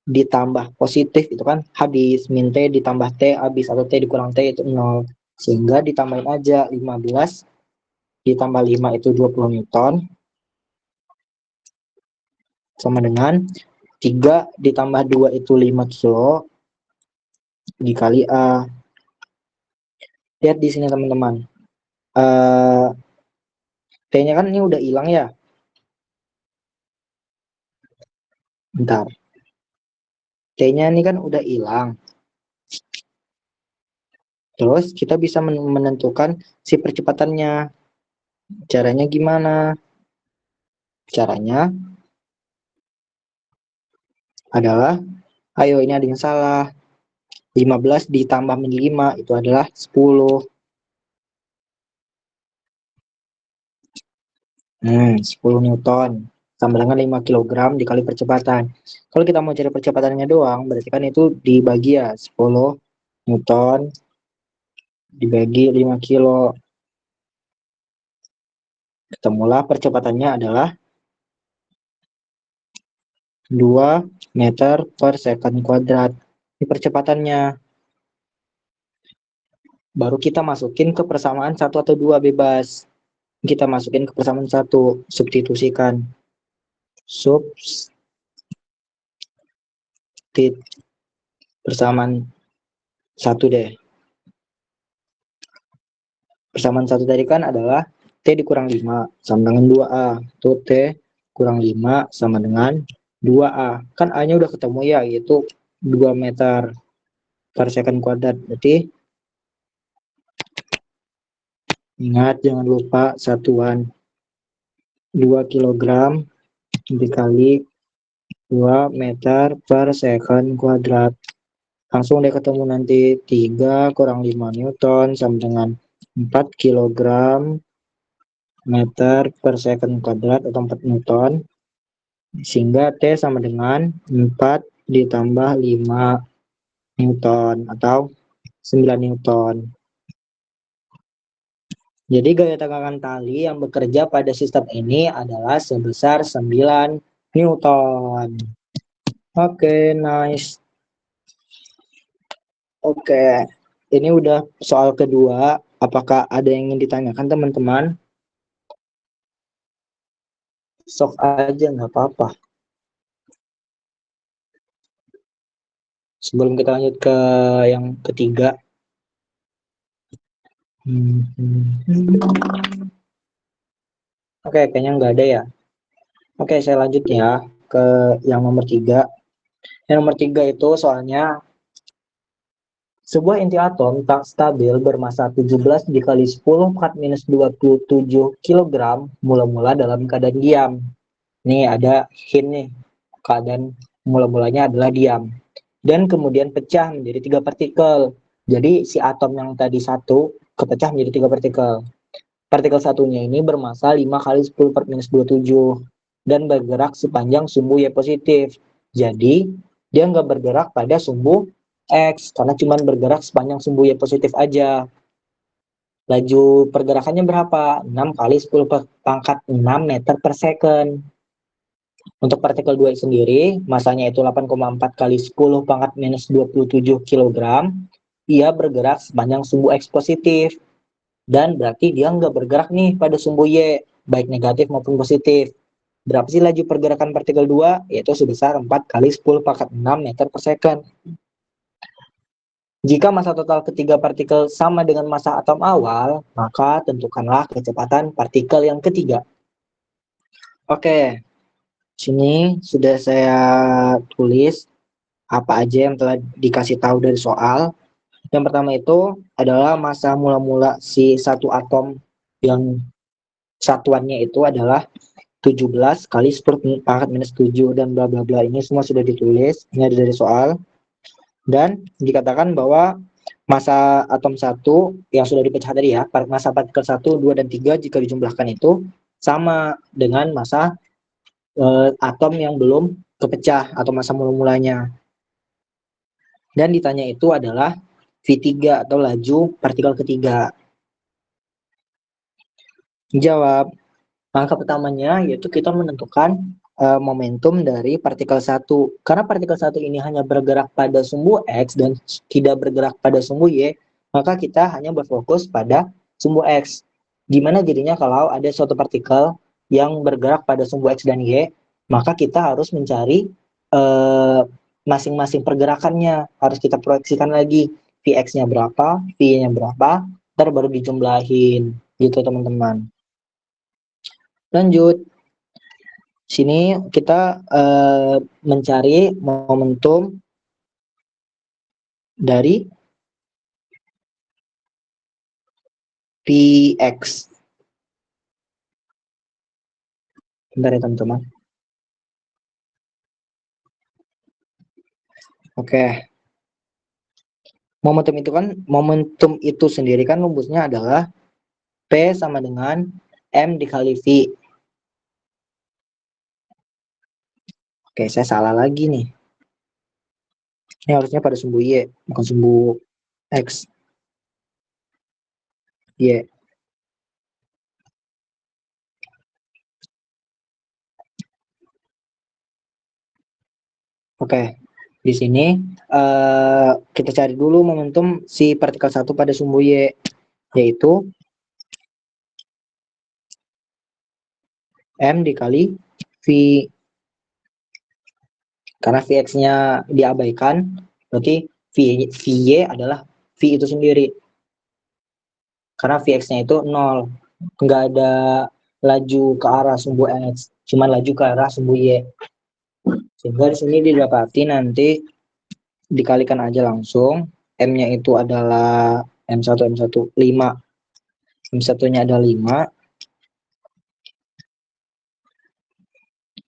ditambah positif itu kan habis, min T ditambah T habis, atau T dikurang T itu 0. Sehingga ditambahin aja 15 ditambah 5 itu 20 Newton sama dengan 3 ditambah 2 itu 5 kilo dikali A. Lihat di sini teman-teman. T-nya kan ini udah hilang ya. Bentar. T-nya ini kan udah hilang. Terus kita bisa menentukan si percepatannya. Caranya gimana? Caranya adalah, ayo ini ada yang salah. 15 ditambah min 5 itu adalah 10. 10 Newton sama dengan 5 kg dikali percepatan. Kalau kita mau cari percepatannya doang, berarti kan itu dibagi ya, 10 Newton dibagi 5 kilo. Ketemulah percepatannya adalah 2 meter per second kuadrat. Ini percepatannya. Baru kita masukin ke persamaan 1 atau 2 bebas. Kita masukin ke persamaan 1, substitusikan. Persamaan 1 deh. Persamaan 1 tadi kan adalah T dikurang 5 sama dengan 2A. Itu T kurang 5 sama dengan 2A. Kan A-nya udah ketemu ya, yaitu 2 meter per second kuadrat. Berarti ingat, jangan lupa satuan 2 kg dikali 2 meter per second kuadrat. Langsung deh ketemu nanti 3 kurang 5 Newton sama dengan 4 kg meter per second kuadrat atau 4 Newton. Sehingga T sama dengan 4 ditambah 5 Newton atau 9 Newton. Jadi gaya tegangan tali yang bekerja pada sistem ini adalah sebesar 9 Newton. Oke, nice. Oke, ini udah soal kedua. Apakah ada yang ingin ditanyakan teman-teman? Sok aja, nggak apa-apa. Sebelum kita lanjut ke yang ketiga. Oke, kayaknya nggak ada ya. Oke, saya lanjut ya ke yang nomor 3. Yang nomor 3 itu soalnya sebuah inti atom tak stabil bermasa 17 dikali 10 pangkat minus 27 kg mula-mula dalam keadaan diam. Nih ada hint nih, keadaan mula-mulanya adalah diam. Dan kemudian pecah menjadi 3 partikel. Jadi si atom yang tadi 1 kepecah menjadi 3 partikel. Partikel satunya ini bermassa 5 kali 10 per minus 27 dan bergerak sepanjang sumbu Y positif. Jadi dia nggak bergerak pada sumbu X karena cuma bergerak sepanjang sumbu Y positif aja. Laju pergerakannya berapa? 6 kali 10 per pangkat 6 meter per second. Untuk partikel 2 sendiri, masanya itu 8,4 kali 10 pangkat minus 27 kg. Ia bergerak sepanjang sumbu X positif. Dan berarti dia nggak bergerak nih pada sumbu Y, baik negatif maupun positif. Berapa sih laju pergerakan partikel 2? Yaitu sebesar 4 kali 10 pangkat 6 meter per second. Jika massa total ketiga partikel sama dengan massa atom awal, maka tentukanlah kecepatan partikel yang ketiga. Oke, sini sudah saya tulis apa aja yang telah dikasih tahu dari soal. Yang pertama itu adalah massa mula-mula si satu atom yang satuannya itu adalah 17 kali 10 pangkat minus 7 dan bla bla bla, ini semua sudah ditulis, ini ada dari soal. Dan dikatakan bahwa massa atom 1 yang sudah dipecah tadi ya, massa partikel 1, 2, dan 3 jika dijumlahkan itu sama dengan massa atom yang belum kepecah atau massa mula-mulanya. Dan ditanya itu adalah V3 atau laju partikel ketiga. Jawab. Langkah pertamanya yaitu kita menentukan momentum dari partikel 1. Karena partikel 1 ini hanya bergerak pada sumbu X dan tidak bergerak pada sumbu Y, maka kita hanya berfokus pada sumbu X. Gimana jadinya kalau ada suatu partikel yang bergerak pada sumbu X dan Y, maka kita harus mencari masing-masing pergerakannya. Harus kita proyeksikan lagi. Vx-nya berapa, V-nya berapa, ntar baru dijumlahin. Gitu teman-teman. Lanjut. Sini kita mencari momentum dari Px. Bentar ya teman-teman. Oke. Momentum itu sendiri kan rumusnya adalah P sama dengan M dikali V. Oke, saya salah lagi nih. Ini harusnya pada sumbu Y, bukan sumbu X. Y. Oke, di sini kita cari dulu momentum si partikel 1 pada sumbu Y, yaitu M dikali V. Karena Vx-nya diabaikan, berarti Vy adalah V itu sendiri. Karena Vx-nya itu 0. Nggak ada laju ke arah sumbu X, cuma laju ke arah sumbu Y. Sehingga di sini didapati nanti dikalikan aja langsung. M-nya itu adalah M1, M1, 5. M1-nya ada 5.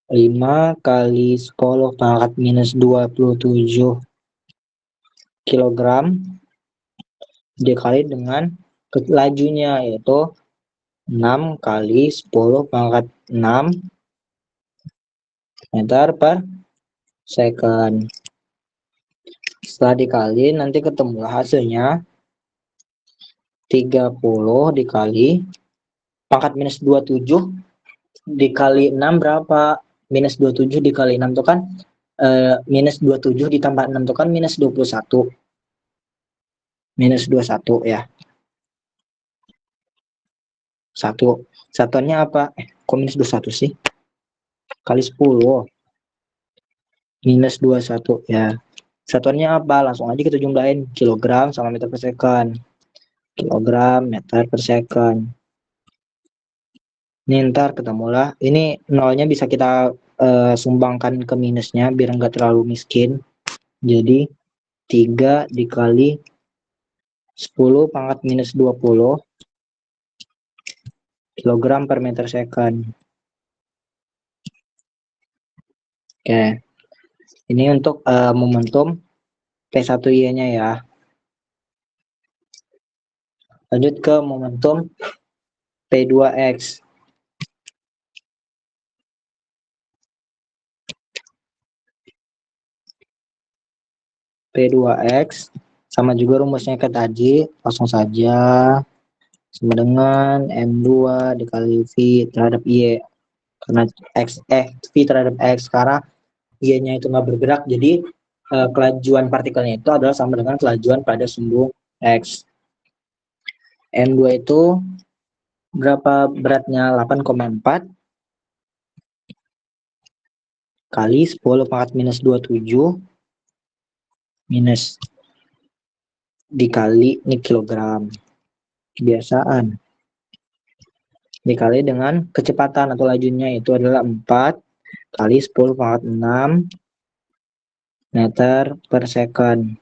5 kali 10 pangkat minus 27 kilogram dikali dengan lajunya, yaitu 6 kali 10 pangkat 6 meter per second. Setelah dikali nanti ketemu hasilnya 30 dikali pangkat minus 27 dikali 6 berapa? Minus 27 dikali 6 itu kan minus 27 ditambah 6 itu kan minus 21. Minus 21 ya. Satuannya apa? Kok minus 21 sih? Kali 10. Minus 21 ya. Satuannya apa? Langsung aja kita jumlahin. Kilogram sama meter per second. Kilogram meter per second. Ini ntar ketemulah. Ini nolnya bisa kita sumbangkan ke minusnya biar nggak terlalu miskin. Jadi 3 dikali 10 pangkat minus 20 kilogram per meter second. Oke. Ini untuk momentum P1Y-nya ya. Lanjut ke momentum P2X. P2X sama juga rumusnya kayak tadi, langsung saja sama dengan M2 dikali V terhadap Y. Karena V terhadap X, karena Y-nya itu nggak bergerak, jadi kelajuan partikelnya itu adalah sama dengan kelajuan pada sumbu X. M2 itu berapa beratnya? 8,4 kali 10 pangkat minus 27 minus dikali ini kilogram. Kebiasaan. Dikali dengan kecepatan atau lajunya itu adalah 4 kali 10 pangkat 6 meter per second.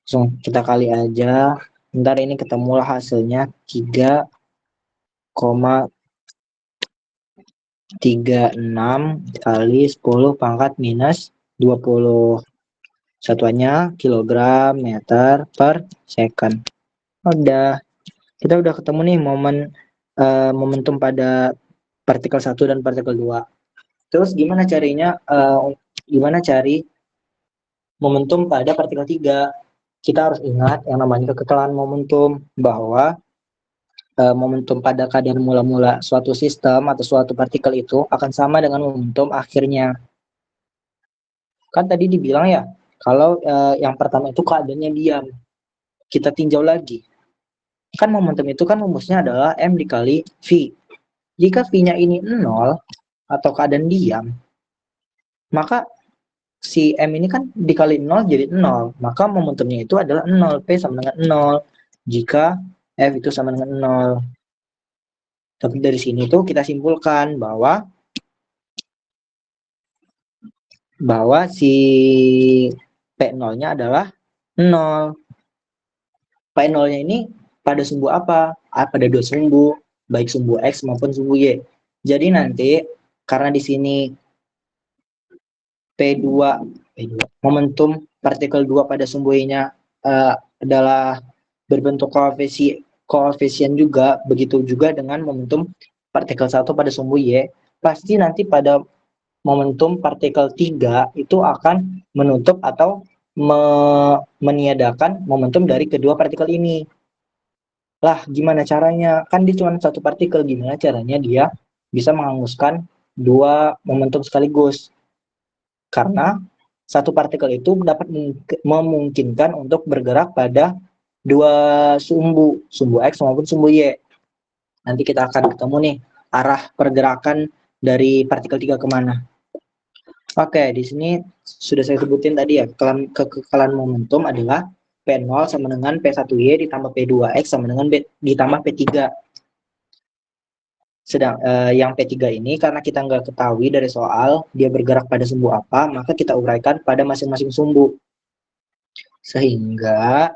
Langsung kita kali aja. Ntar ini ketemulah hasilnya 3,36 kali 10 pangkat minus 20. Satuannya kilogram meter per second. Udah, kita udah ketemu nih momentum pada partikel 1 dan partikel 2. Terus gimana cari momentum pada partikel 3? Kita harus ingat yang namanya kekekalan momentum, bahwa momentum pada kadar mula-mula suatu sistem atau suatu partikel itu akan sama dengan momentum akhirnya. Kan tadi dibilang ya, kalau yang pertama itu keadaannya diam. Kita tinjau lagi. Kan momentum itu kan rumusnya adalah M dikali V. Jika V-nya ini 0 atau keadaan diam, maka si M ini kan dikali 0 jadi 0. Maka momentumnya itu adalah 0. P sama dengan 0. Jika F itu sama dengan 0. Tapi dari sini tuh kita simpulkan bahwa si P0-nya adalah 0. P0-nya ini pada sumbu apa? Pada dua sumbu, baik sumbu X maupun sumbu Y. Jadi nanti karena di sini P2 momentum partikel 2 pada sumbu Y-nya adalah berbentuk koefisien juga, begitu juga dengan momentum partikel 1 pada sumbu Y, pasti nanti pada momentum partikel 3 itu akan menutup atau meniadakan momentum dari kedua partikel ini. Lah, gimana caranya? Kan dia cuma satu partikel, gimana caranya dia bisa menghanguskan dua momentum sekaligus? Karena satu partikel itu dapat memungkinkan untuk bergerak pada dua sumbu X maupun sumbu Y. Nanti kita akan ketemu nih arah pergerakan dari partikel 3 kemana. Oke, di sini sudah saya sebutin tadi ya, kekekalan momentum adalah P0 sama dengan P1Y ditambah P2X sama dengan ditambah P3. Sedang yang P3 ini karena kita nggak ketahui dari soal dia bergerak pada sumbu apa, maka kita uraikan pada masing-masing sumbu. Sehingga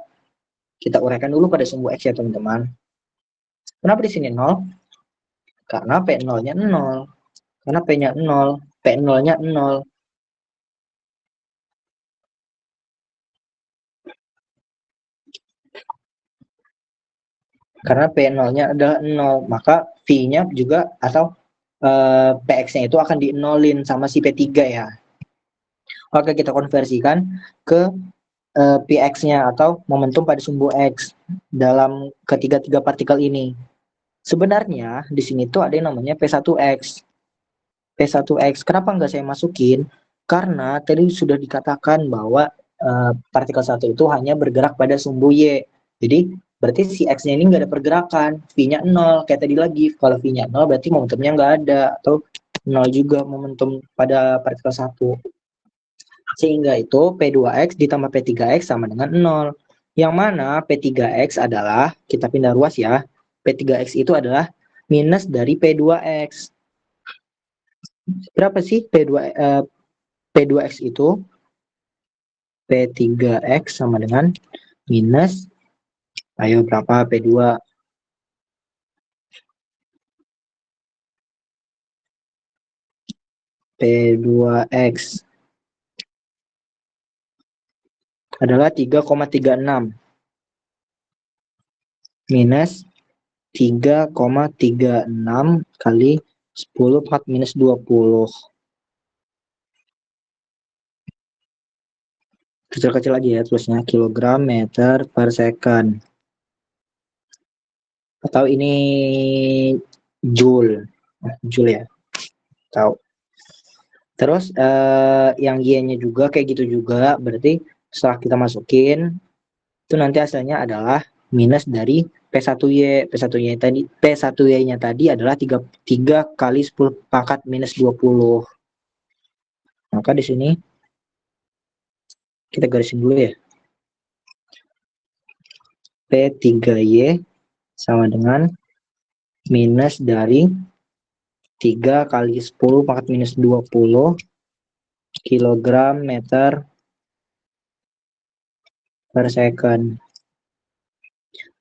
kita uraikan dulu pada sumbu X ya teman-teman. Kenapa di sini 0? Karena P0-nya 0. Karena P-nya 0, P0-nya 0. Karena P0-nya adalah 0, maka V-nya juga atau PX-nya itu akan di-nolin sama si P3 ya. Oke, kita konversikan ke Px-nya atau momentum pada sumbu X dalam ketiga partikel ini. Sebenarnya di sini tuh ada yang namanya P1X. P1X, kenapa nggak saya masukin? Karena tadi sudah dikatakan bahwa partikel 1 itu hanya bergerak pada sumbu Y. Jadi berarti si X-nya ini nggak ada pergerakan, V-nya 0, kayak tadi lagi. Kalau V-nya 0 berarti momentumnya nggak ada, atau 0 juga momentum pada partikel 1. Sehingga itu P2X ditambah P3X sama dengan 0. Yang mana P3X adalah, kita pindah ruas ya, P3X itu adalah minus dari P2X. Berapa sih P2X itu? P3X sama dengan minus, ayo berapa P2? P2X adalah 3,36 minus 3,36 kali 10 4 minus 20. Kecil-kecil lagi ya terusnya, kilogram meter per second. Atau ini joule ya, tahu. Terus yang Y-nya juga kayak gitu juga, berarti setelah kita masukin itu nanti hasilnya adalah minus dari P1Y. P1Y-nya tadi adalah 3 kali 10 pangkat minus 20. Maka di sini kita garisin dulu ya. P3Y sama dengan minus dari 3 kali 10 pangkat minus 20 kilogram meter per second.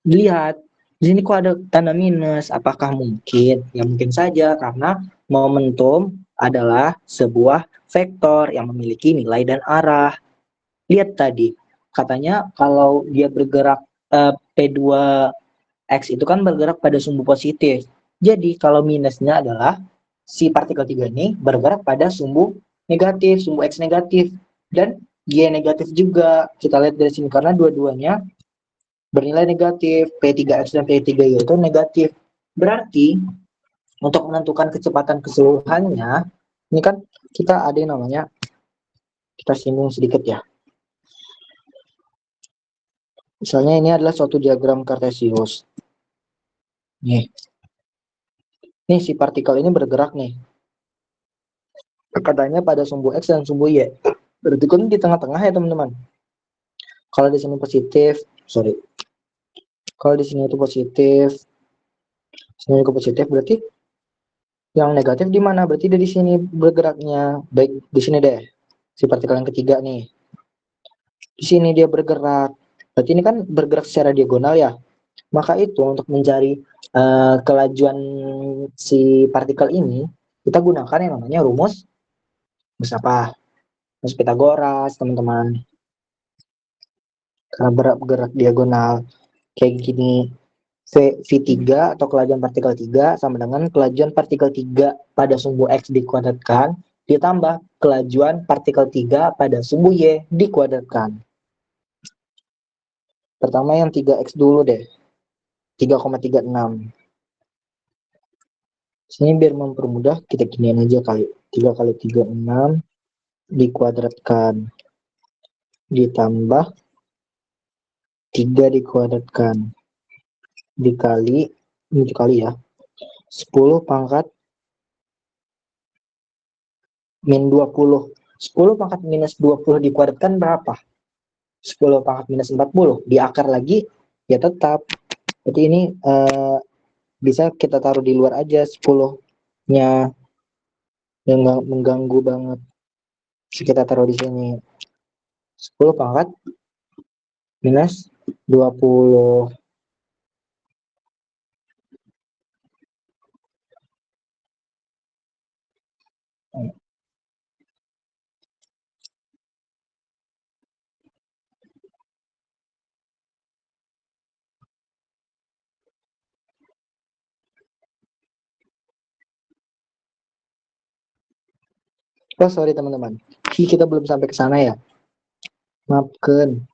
Lihat, di sini kok ada tanda minus. Apakah mungkin? Ya mungkin saja, karena momentum adalah sebuah vektor yang memiliki nilai dan arah. Lihat tadi, katanya kalau dia bergerak P2X itu kan bergerak pada sumbu positif. Jadi kalau minusnya adalah si partikel 3 ini bergerak pada sumbu negatif, sumbu X negatif. Dan Y negatif juga. Kita lihat dari sini karena dua-duanya bernilai negatif. P3X dan P3Y itu negatif. Berarti untuk menentukan kecepatan keseluruhannya, ini kan kita ada yang namanya, kita singgung sedikit ya. Misalnya ini adalah suatu diagram Cartesius. Nih si partikel ini bergerak nih. Katanya pada sumbu X dan sumbu Y. Berarti kan di tengah-tengah ya teman-teman. Kalau di sini positif, kalau di sini itu positif, sini juga positif, berarti yang negatif di mana? Berarti dari sini bergeraknya. Baik, di sini deh. Si partikel yang ketiga nih. Di sini dia bergerak. Berarti ini kan bergerak secara diagonal ya. Maka itu untuk mencari kelajuan si partikel ini, kita gunakan yang namanya rumus apa? Rumus Pitagoras, teman-teman. Karena bergerak diagonal kayak gini, V3 atau kelajuan partikel 3 sama dengan kelajuan partikel 3 pada sumbu X dikuadratkan ditambah kelajuan partikel 3 pada sumbu Y dikuadratkan. Pertama yang 3X dulu deh. 3,36. Sini biar mempermudah kita ginian aja kali. 3 kali 3 6 dikuadratkan ditambah 3 dikuadratkan dikali ini dikali ya 10 pangkat min 20. 10 pangkat minus 20 dikuadratkan berapa? 10 pangkat minus 40. Di akar lagi ya tetap. Berarti ini bisa kita taruh di luar aja 10-nya yang mengganggu banget. Bisa kita taruh di sini. 10 pangkat minus 20. Oh sorry teman-teman, kita belum sampai ke sana ya. Maafkan.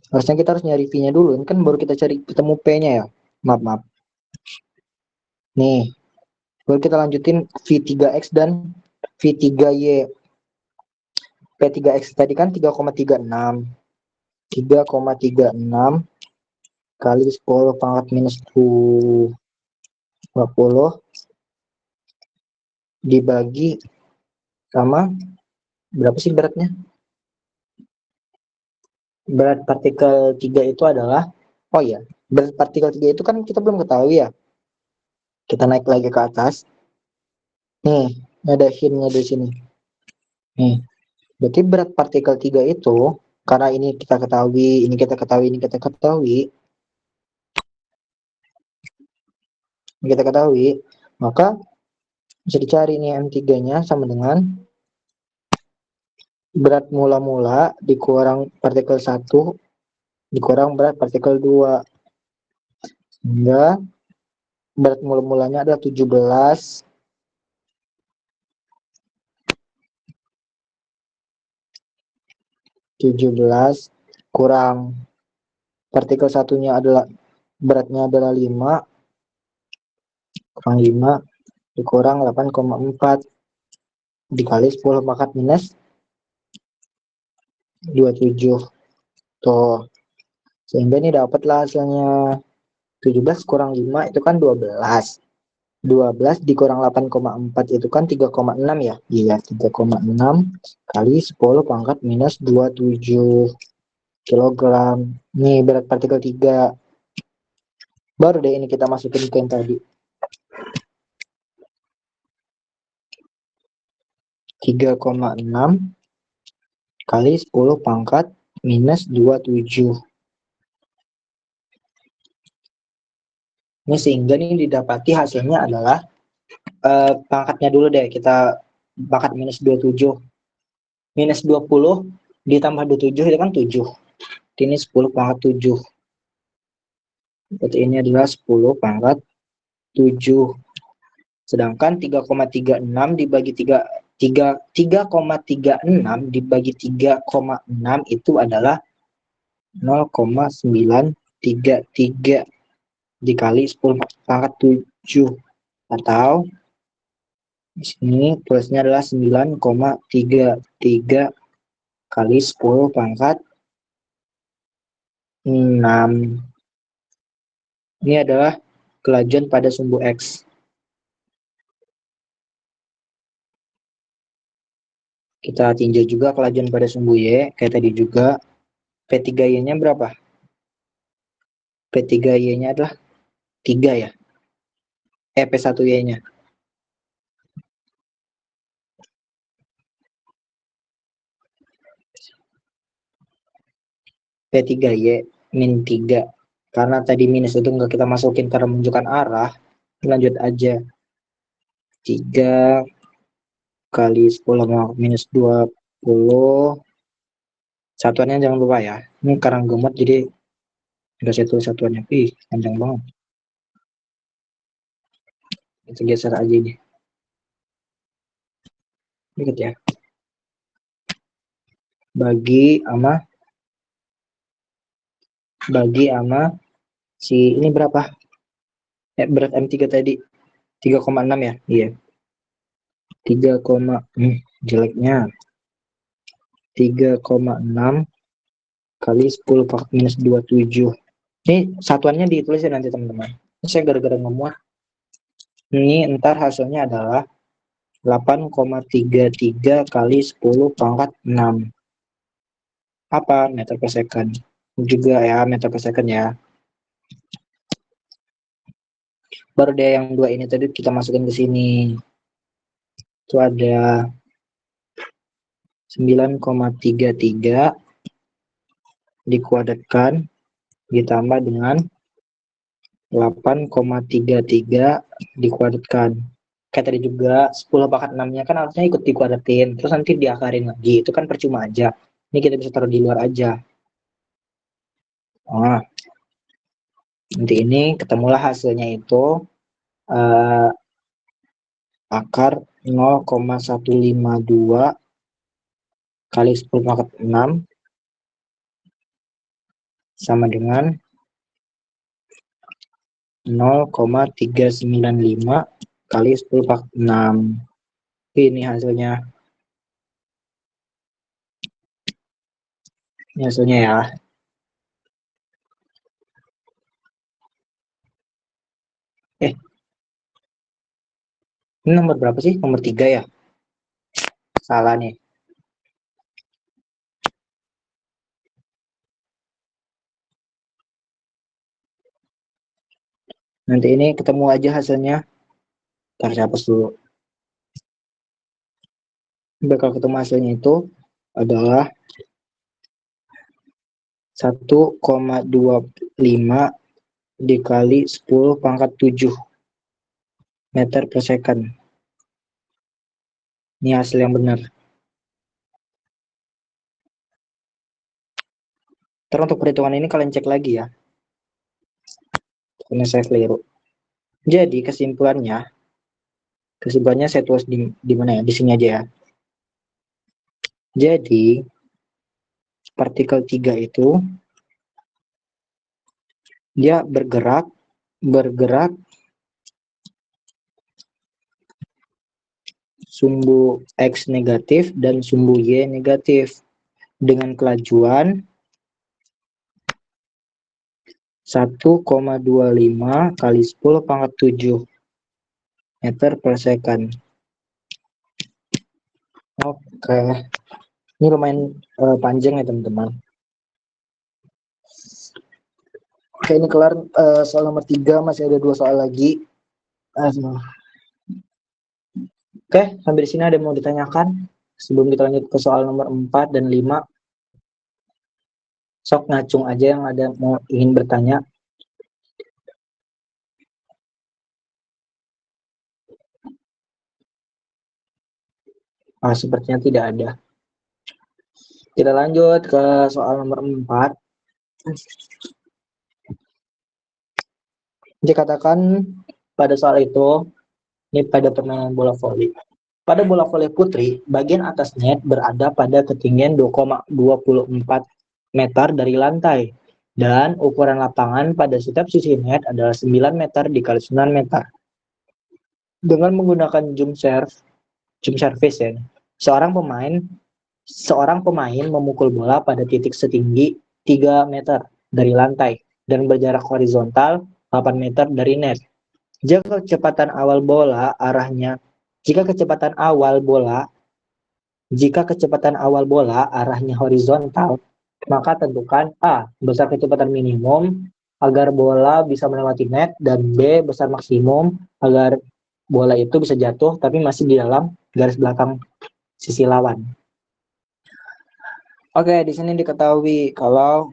Harusnya kita harus nyari V-nya dulu. Ini kan baru kita cari ketemu P-nya ya. Maaf. Nih, baru kita lanjutin V3X dan V3Y. P3X tadi kan 3,36. 3,36 kali 10 pangkat minus 20 dibagi sama berapa sih beratnya? Berat partikel 3 itu adalah, oh ya, berat partikel 3 itu kan kita belum ketahui ya. Kita naik lagi ke atas. Nih, ada hintnya di sini. Nih, berarti berat partikel 3 itu, karena ini kita ketahui, ini kita ketahui, ini kita ketahui, maka bisa dicari nih M3-nya sama dengan berat mula-mula dikurang partikel 1 dikurang berat partikel 2. Sehingga berat mula-mulanya adalah 17 kurang partikel satunya adalah beratnya adalah 5 kurang 5 dikurang 8,4 dikali 10 pangkat minus 27. Tuh. Sehingga ini dapatlah hasilnya 17 kurang 5 itu kan 12. 12 dikurang 8,4 itu kan 3,6 ya. Iya, 3,6 kali 10 pangkat minus 27 kilogram. Nih berat partikel 3. Baru deh ini kita masukin ke yang tadi. 3,6 kali 10 pangkat minus 27. Ini sehingga nih didapati hasilnya adalah pangkatnya dulu deh, kita pangkat minus 27. Minus 20 ditambah 27 itu kan 7. Ini 10 pangkat 7. Berarti ini adalah 10 pangkat 7. Sedangkan 3,36 dibagi 3,36 dibagi 3,6 itu adalah 0,933 dikali 10 pangkat 7, atau di sini tulisnya adalah 9,33 kali 10 pangkat 6. Ini adalah kelajuan pada sumbu X. Kita tinjau juga kelajuan pada sumbu Y, kayak tadi juga. P3Y-nya berapa? P3Y-nya adalah 3 ya. P1Y-nya. P3Y min 3. Karena tadi minus itu nggak kita masukin karena menunjukkan arah, lanjut aja. 3 kali 10 minus 20. Satuannya jangan lupa ya. Ini karang gemot jadi nggak saya tulis satuannya. Ih, panjang banget. Kita geser aja ini. Dikit ya. Bagi sama si ini berapa? Berat M3 tadi 3,6 ya? Iya. 3, jeleknya 3,6 kali 10 pangkat minus 27. Ini satuannya ditulis ya nanti teman-teman. Ini saya gara-gara ngemuat. Ini ntar hasilnya adalah 8,33 kali 10 pangkat 6. Apa? Meter per second. Juga ya, meter per second ya. Baru deh yang dua ini tadi kita masukin ke sini. Itu ada 9,33 dikuadratkan ditambah dengan 8,33 dikuadratkan. Kayak tadi juga 10 pangkat 6-nya kan harusnya ikut dikuadratin, terus nanti diakarin lagi. Itu kan percuma aja. Ini kita bisa taruh di luar aja. Nah, nanti ini ketemulah hasilnya itu akar 0,152 kali 10 pangkat 6 sama dengan 0,395 kali 10 pangkat 6. Ini hasilnya. Ini hasilnya ya. Ini nomor berapa sih? Nomor 3 ya? Salah nih. Nanti ini ketemu aja hasilnya. Ntar saya hapus dulu. Bakal ketemu hasilnya itu adalah 1,25 dikali 10 pangkat 7 meter per second. Ini hasil yang benar. Terus untuk perhitungan ini kalian cek lagi ya. Karena saya keliru. Jadi kesimpulannya saya tulis di mana ya? Di sini aja ya. Jadi partikel 3 itu dia bergerak sumbu X negatif dan sumbu Y negatif dengan kelajuan 1,25 kali 10 pangkat 7 meter per second. Oke. Ini lumayan panjang ya teman-teman. Oke, ini kelar soal nomor 3, masih ada 2 soal lagi. Oke, sampai di sini ada yang mau ditanyakan sebelum kita lanjut ke soal nomor 4 dan 5. Sok ngacung aja yang ada mau ingin bertanya. Sepertinya tidak ada. Kita lanjut ke soal nomor 4. Dikatakan pada soal itu, ini pada permainan bola voli. Pada bola voli putri, bagian atas net berada pada ketinggian 2,24 meter dari lantai. Dan ukuran lapangan pada setiap sisi net adalah 9 meter dikali 9 meter. Dengan menggunakan jump service ya, seorang pemain memukul bola pada titik setinggi 3 meter dari lantai dan berjarak horizontal 8 meter dari net. Jika kecepatan awal bola arahnya horizontal, maka tentukan A. besar kecepatan minimum agar bola bisa melewati net, dan B. besar maksimum agar bola itu bisa jatuh tapi masih di dalam garis belakang sisi lawan. Oke, di sini diketahui kalau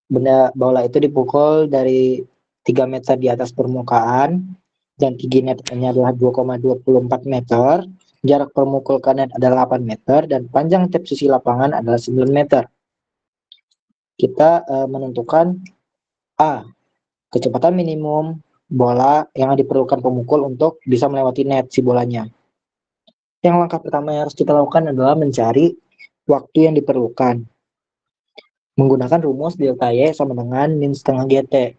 benda bola itu dipukul dari 3 meter di atas permukaan dan tinggi netnya adalah 2,24 meter, jarak pemukul ke net adalah 8 meter, dan panjang tip sisi lapangan adalah 9 meter. Kita menentukan A. kecepatan minimum bola yang diperlukan pemukul untuk bisa melewati net si bolanya. Yang langkah pertama yang harus kita lakukan adalah mencari waktu yang diperlukan. Menggunakan rumus delta Y sama dengan min setengah GT.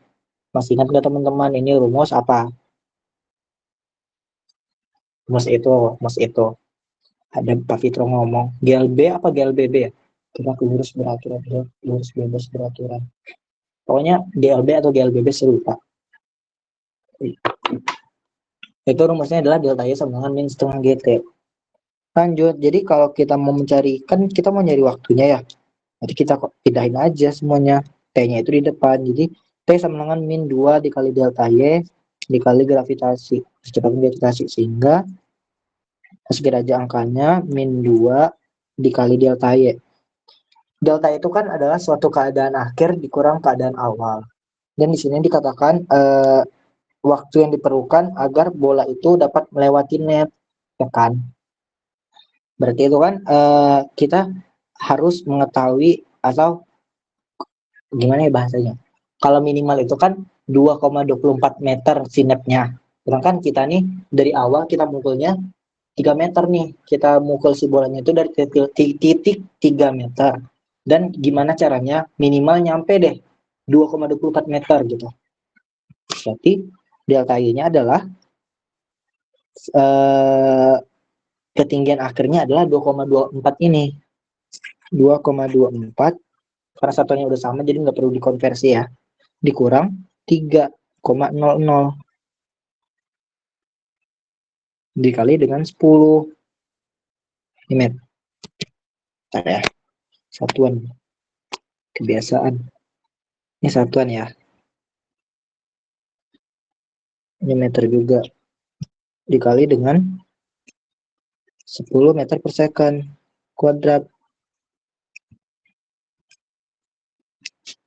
Masih ingat nggak teman-teman, ini rumus apa? Rumus itu. Ada Pak Fitro ngomong, GLB apa GLBB ya? Gerak lurus beraturan, lurus bebas beraturan. Pokoknya GLB atau GLBB serupa. Itu rumusnya adalah delta Y sama dengan min setengah GT. Lanjut, jadi kalau kita mau mencari, kan kita mau nyari waktunya ya. Jadi kita pindahin aja semuanya. T-nya itu di depan. Jadi T sama dengan min 2 dikali delta Y dikali gravitasi. Kecepatan gravitasi. Sehingga segera aja angkanya min 2 dikali delta Y. Delta itu kan adalah suatu keadaan akhir dikurang keadaan awal. Dan di sini dikatakan waktu yang diperlukan agar bola itu dapat melewati net. Ya kan? Berarti itu kan kita harus mengetahui, atau gimana ya bahasanya, kalau minimal itu kan 2,24 meter si netnya. Sedangkan kita nih dari awal kita mukulnya 3 meter nih. Kita mukul si bolanya itu dari titik 3 meter. Dan gimana caranya minimal nyampe deh 2,24 meter gitu. Berarti delta Y-nya adalah ketinggian akhirnya adalah 2,24 ini. 2,24 karena satunya udah sama jadi nggak perlu dikonversi ya. Dikurang 3,00 dikali dengan 10. Ini meter. Ya, satuan. Kebiasaan. Ini satuan ya. Ini meter juga. Dikali dengan 10 meter per second kuadrat.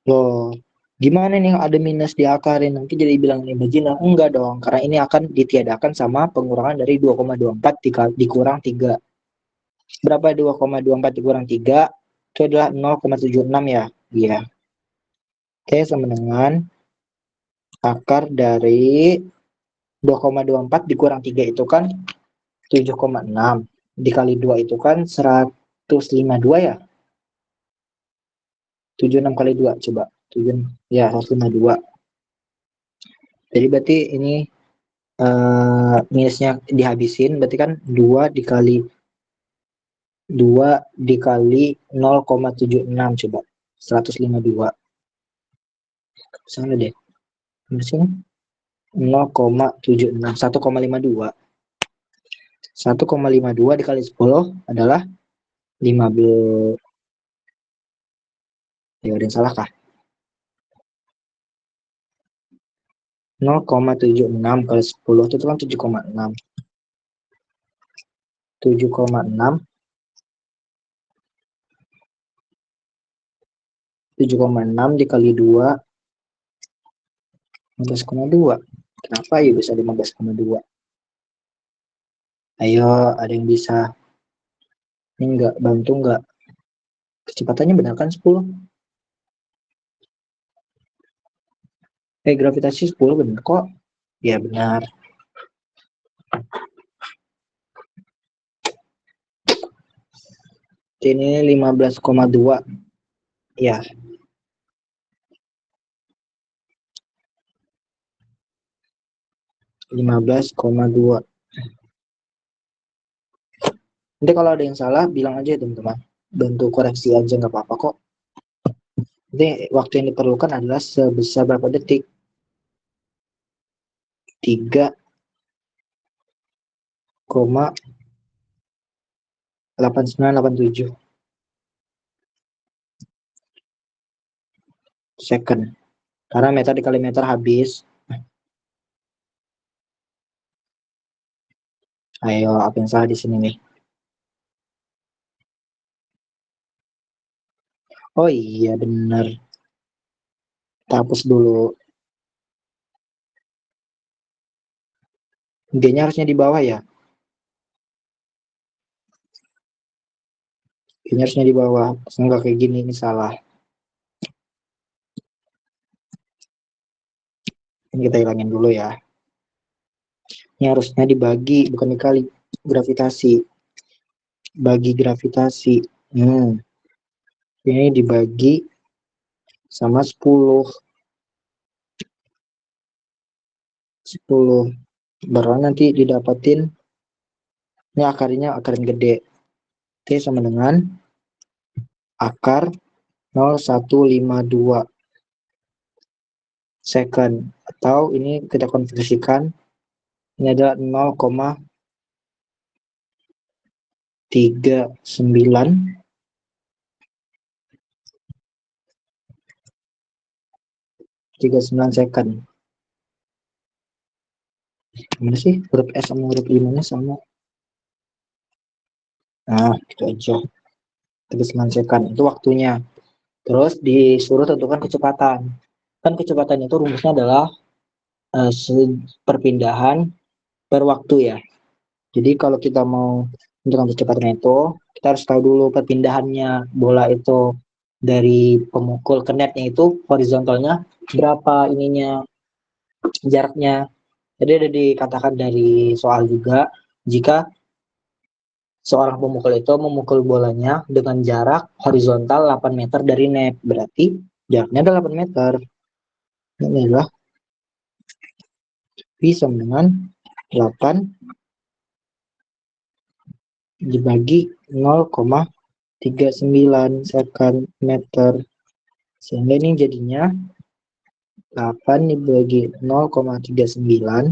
Loh, gimana nih ada minus diakarin? Nanti jadi bilang imajiner. Enggak dong, karena ini akan ditiadakan sama pengurangan dari 2,24 dikurang 3. Berapa 2,24 dikurang 3? Itu adalah 0,76 ya. Iya. Oke, sama dengan akar dari 2,24 dikurang 3 itu kan 7,6. Dikali 2 itu kan 152 ya. 76 kali 2 coba. 7 ya 152. Jadi berarti ini minusnya dihabisin, berarti kan 2 dikali 0,76 coba. 152. Sana deh. Minusnya 0,76, 1,52. 1,52 dikali 10 adalah 15. Ya, ada yang salah kah? 0,76 kali 10 itu kan 7,6. 7,6 dikali 2 15,2. Kenapa ya bisa 15,2? Ayo, ada yang bisa ini enggak bantu enggak? Kecepatannya benar kan 10? Gravitasi 10 benar kok. Ya benar. Ini 15,2. Ya. (15,2). Nanti kalau ada yang salah bilang aja teman-teman. Bantu koreksi aja nggak apa-apa kok. Nanti waktu yang diperlukan adalah sebesar berapa detik? 3,8987 second. Karena meter dikali meter habis. Ayo, apa yang salah di sini nih? Oh iya, benar. Kita hapus dulu. G-nya harusnya di bawah ya. G-nya harusnya di bawah. Enggak kayak gini, ini salah. Ini kita hilangin dulu ya. Ini harusnya dibagi, bukan dikali. Gravitasi. Bagi gravitasi. Ini dibagi sama 10. 10. Baru nanti didapatin. Ini akarnya akar yang gede. T sama dengan akar 0,152 second. Atau ini kita konversikan. Ini adalah 0,39 second. Gimana sih? Huruf S sama huruf I-nya sama. Nah, gitu aja. 39 second. Itu waktunya. Terus disuruh tentukan kecepatan. Kan kecepatan itu rumusnya adalah perpindahan per waktu ya. Jadi kalau kita mau menentukan kecepatan itu, kita harus tahu dulu perpindahannya bola itu dari pemukul ke netnya itu horizontalnya berapa ininya, jaraknya. Jadi ada dikatakan dari soal juga, jika seorang pemukul itu memukul bolanya dengan jarak horizontal 8 meter dari net, berarti jaraknya adalah 8 meter. Ini adalah V sama dengan 8 dibagi 0,39 second meter. Sehingga ini jadinya 8 dibagi 0,39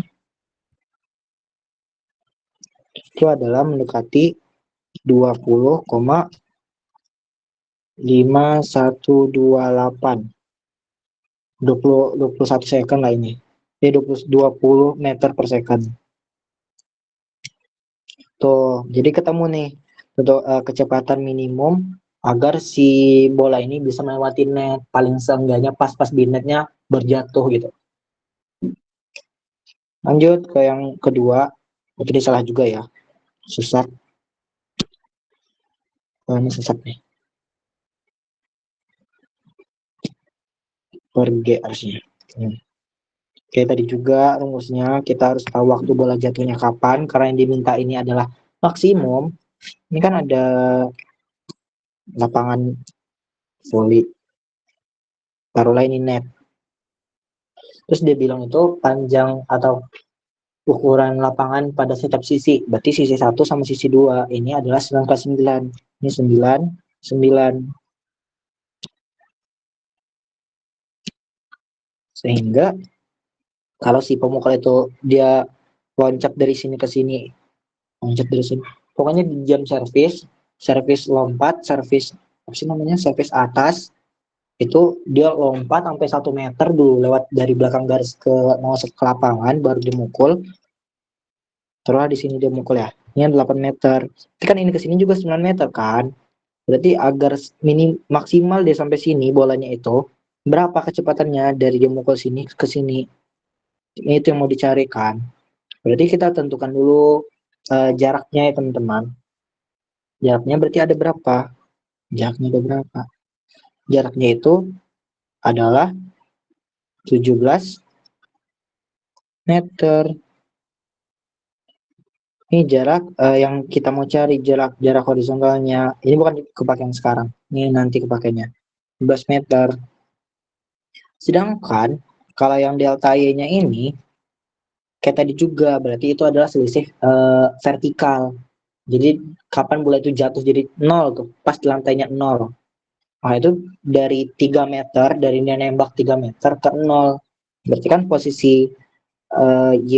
itu adalah mendekati 20,5128. 21 second lah ini. 20 meter per second. Tuh, jadi ketemu nih untuk kecepatan minimum agar si bola ini bisa melewati net, paling seenggaknya pas-pas di netnya berjatuh gitu. Lanjut ke yang kedua, itu salah juga ya, susah. Oh, ini sesat nih. Per G harusnya. Oke, tadi juga rumusnya kita harus tahu waktu bola jatuhnya kapan, karena yang diminta ini adalah maksimum. Ini kan ada lapangan voli, taruhlah ini net. Terus dia bilang itu panjang atau ukuran lapangan pada setiap sisi. Berarti sisi 1 sama sisi 2 ini adalah 9,9. Ini 9, 9. Sehingga kalau si pemukul itu dia loncat dari sini ke sini, loncat dari sini. Pokoknya di jam servis lompat, servis apa sih namanya? Servis atas itu dia lompat sampai 1 meter dulu lewat dari belakang garis ke masuk ke lapangan baru dimukul. Terus di sini dia mukul ya. Ini 8 meter. Tapi kan ini ke sini juga 9 meter kan. Berarti agar maksimal dia sampai sini bolanya itu berapa kecepatannya dari dia mukul sini ke sini. Ini itu yang mau dicarikan. Berarti kita tentukan dulu jaraknya ya teman-teman. Jaraknya berarti ada berapa? Jaraknya itu berapa? Jaraknya itu adalah 17 meter. Ini jarak yang kita mau cari, jarak horizontalnya. Ini bukan kepake yang sekarang. Ini nanti kepakainya. 12 meter. Sedangkan kalau yang delta Y-nya ini kayak tadi juga, berarti itu adalah selisih vertikal. Jadi kapan bola itu jatuh jadi 0 tuh, pas di lantainya 0. Nah itu dari 3 meter, dari dia nembak 3 meter ke 0. Berarti kan posisi Y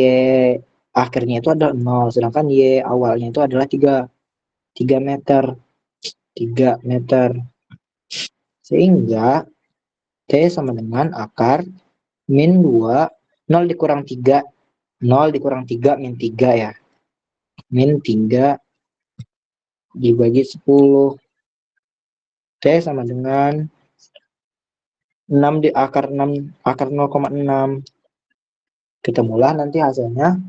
akhirnya itu adalah 0, sedangkan Y awalnya itu adalah 3 meter. 3 meter. Sehingga T sama dengan akar min 2, 0 dikurang 3, 0 dikurang 3 min 3 ya. Min 3 dibagi 10. T sama dengan 6 di akar 6, akar 0,6. Ketemulah nanti hasilnya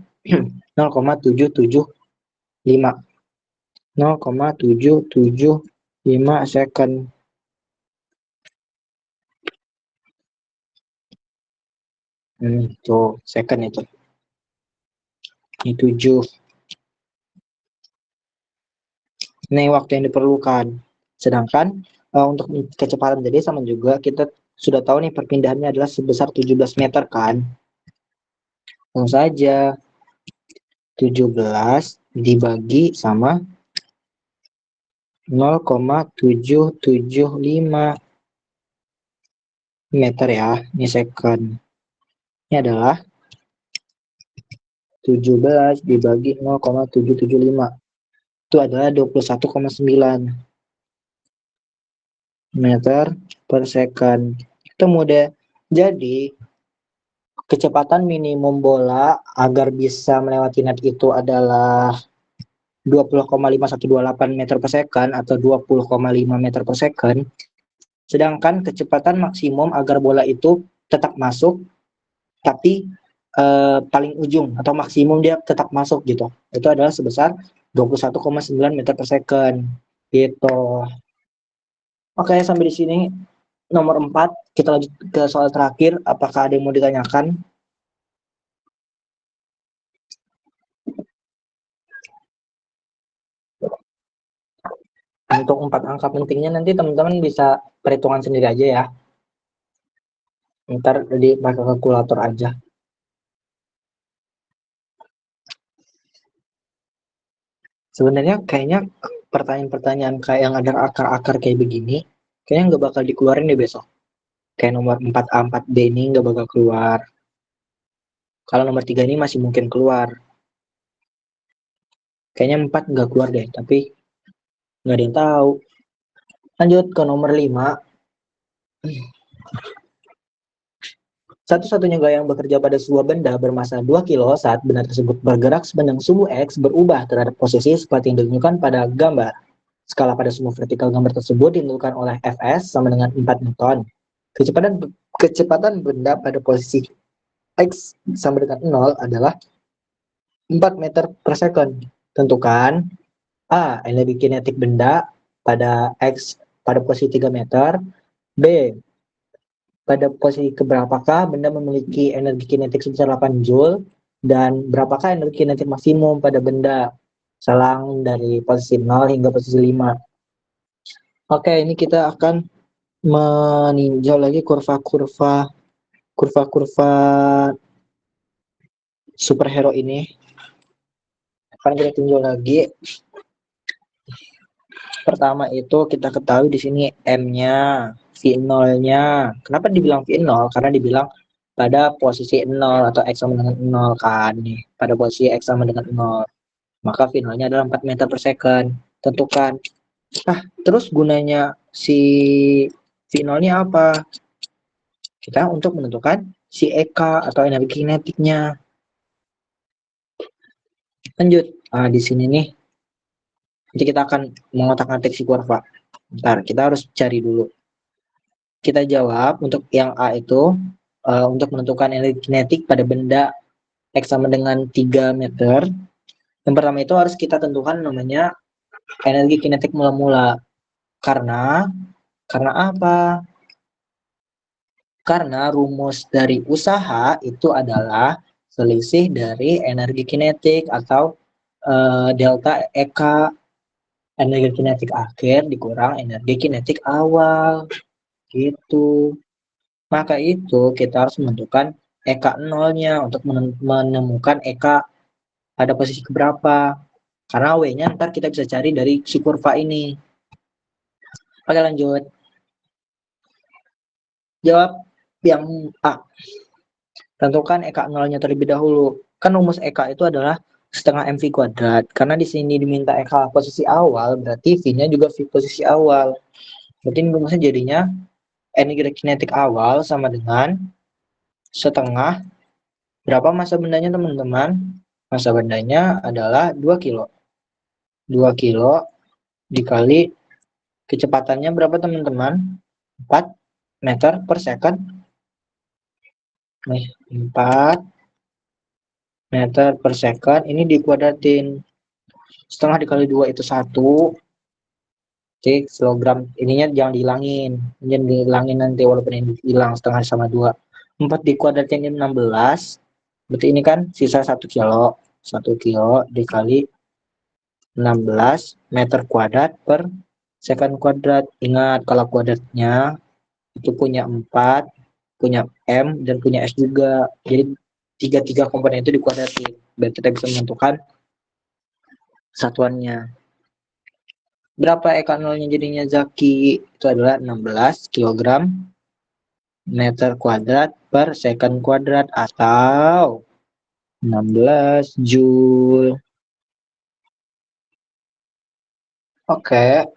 0,775. 0,775 second. Tuh, second itu. Ini 7. Ini waktu yang diperlukan. Sedangkan untuk kecepatan jadi sama juga, kita sudah tahu nih perpindahannya adalah sebesar 17 meter kan. Langsung saja 17 dibagi sama 0,775 meter ya, ini second. Ini adalah 17 dibagi 0,775. Itu adalah 21,9 meter per second. Itu mudah. Jadi kecepatan minimum bola agar bisa melewati net itu adalah 20,5128 meter per second atau 20,5 meter per second. Sedangkan kecepatan maksimum agar bola itu tetap masuk, tapi paling ujung atau maksimum dia tetap masuk gitu, itu adalah sebesar 21,9 meter per second gitu. Oke, sampai di sini nomor 4. Kita lanjut ke soal terakhir. Apakah ada yang mau ditanyakan? Untuk 4 angka pentingnya nanti teman-teman bisa perhitungan sendiri aja ya. Ntar pakai kalkulator aja. Sebenarnya kayaknya pertanyaan-pertanyaan kayak yang ada akar-akar kayak begini, kayaknya nggak bakal dikeluarin deh besok. Kayak nomor 4A, 4B ini nggak bakal keluar. Kalau nomor 3 ini masih mungkin keluar. Kayaknya 4 nggak keluar deh, tapi nggak ada yang tahu. Lanjut ke nomor 5. Satu-satunya gaya yang bekerja pada sebuah benda bermassa 2 kilo saat benda tersebut bergerak sepanjang sumbu X berubah terhadap posisi seperti yang ditunjukkan pada gambar. Skala pada sumbu vertikal gambar tersebut ditentukan oleh Fs sama dengan 4 Newton. Kecepatan benda pada posisi X sama dengan 0 adalah 4 meter per second. Tentukan A. Energi kinetik benda pada X pada posisi 3 meter. B. Pada posisi keberapakah benda memiliki energi kinetik sebesar 8 Joule, dan berapakah energi kinetik maksimum pada benda selang dari posisi 0 hingga posisi 5. Oke, ini kita akan meninjau lagi kurva-kurva superhero ini. Akan kita tinjau lagi. Pertama itu kita ketahui di sini M-nya, V0-nya. Kenapa dibilang V0? Karena dibilang pada posisi 0 atau X sama dengan 0 kan nih. Pada posisi X sama dengan 0. Maka V0-nya adalah 4 meter per second. Tentukan. Terus gunanya si V0-nya apa? Kita untuk menentukan si EK atau energi kinetiknya. Lanjut. Di sini nih. Nanti kita akan mengotak-atik si kurva. Bentar, kita harus cari dulu. Kita jawab untuk yang A itu untuk menentukan energi kinetik pada benda X sama dengan 3 meter. Yang pertama itu harus kita tentukan namanya energi kinetik mula-mula. Karena apa? Karena rumus dari usaha itu adalah selisih dari energi kinetik atau delta EK, energi kinetik akhir dikurang energi kinetik awal. Gitu. Maka itu kita harus menentukan EK nolnya untuk menemukan EK pada posisi keberapa. Karena W-nya ntar kita bisa cari dari si kurva ini. Oke, lanjut. Jawab yang A. Tentukan EK nolnya terlebih dahulu. Kan rumus EK itu adalah setengah MV kuadrat. Karena di sini diminta EK posisi awal, berarti V-nya juga V posisi awal. Berarti rumusnya jadinya energi kinetik awal sama dengan setengah. Berapa massa bendanya, teman-teman? Massa bendanya adalah 2 kilo. 2 kilo dikali kecepatannya berapa, teman-teman? 4 meter per second. Nih, 4 meter per second. Ini dikuadratin. Setengah dikali 2 itu 1 kilogram. Ininya jangan dihilangin. Jangan dihilangin nanti walaupun ini hilang setengah sama 2. 4 dikuadratin ini 16. Berarti ini kan sisa 1 kilo. 1 kilo dikali 16 meter kuadrat per second kuadrat. Ingat kalau kuadratnya itu punya 4, punya M, dan punya S juga. Jadi tiga komponen itu dikuadratin. Biar kita bisa menentukan satuannya. Berapa EK nolnya jadinya, Zaki? Itu adalah 16 kg meter kuadrat per second kuadrat atau 16 Joule. Oke.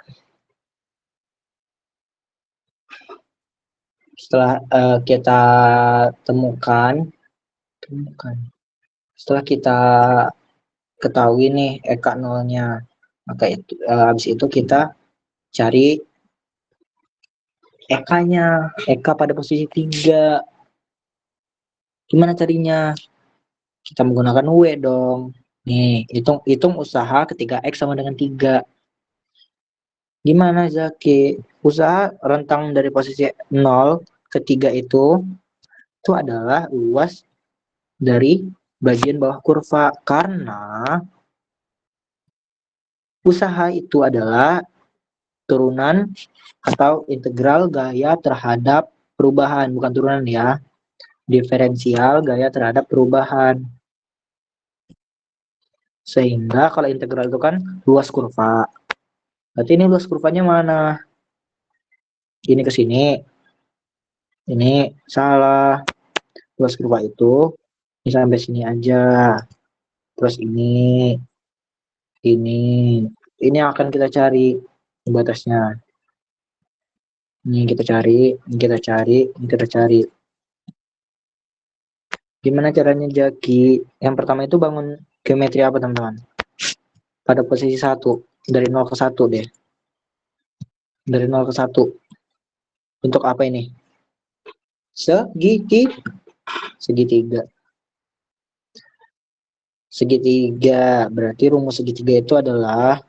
Setelah kita temukan, setelah kita ketahui nih EK nolnya, maka itu habis itu kita cari EK-nya, EK pada posisi 3. Gimana carinya? Kita menggunakan W dong. Nih, hitung usaha ketika X sama dengan 3. Gimana, Zaki? Usaha rentang dari posisi 0 ke 3 itu adalah luas dari bagian bawah kurva. Karena usaha itu adalah turunan atau integral gaya terhadap perubahan. Bukan turunan ya. Diferensial gaya terhadap perubahan. Sehingga kalau integral itu kan luas kurva. Berarti ini luas kurvanya mana? Ini ke sini. Ini salah. Luas kurva itu ini sampai sini aja. Terus ini yang akan kita cari batasnya. Ini kita cari, ini kita cari, ini kita cari. Gimana caranya, Jaki? Yang pertama itu bangun geometri apa, teman-teman? Pada posisi 1. Dari 0 ke 1 deh. Dari 0 ke 1. Untuk apa ini? Segitiga. Segitiga. Berarti rumus segitiga itu adalah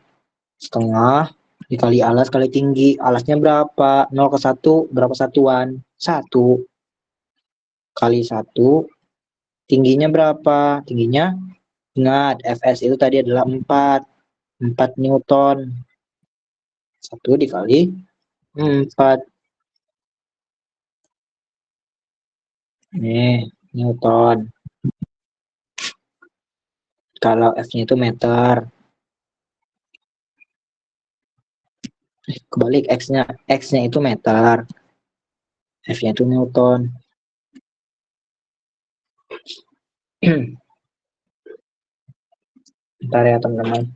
setengah dikali alas kali tinggi. Alasnya berapa? 0 ke 1 berapa satuan? 1 kali 1. Tingginya berapa? Tingginya, ingat, Fs itu tadi adalah 4 Newton. 1 dikali 4. Nih, Newton. Kalau F-nya itu meter. Kebalik, X-nya itu meter. F-nya itu Newton. Bentar ya, teman-teman.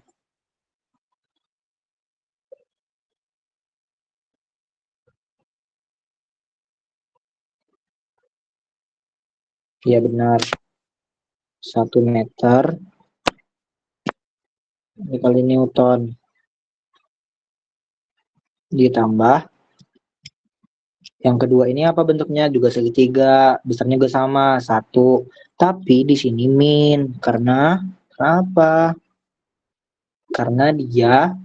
Iya benar. 1 meter dikali Newton. Ditambah yang kedua ini apa bentuknya? Juga segitiga. Besarnya juga sama, 1. Tapi di sini min. Karena apa? Karena dia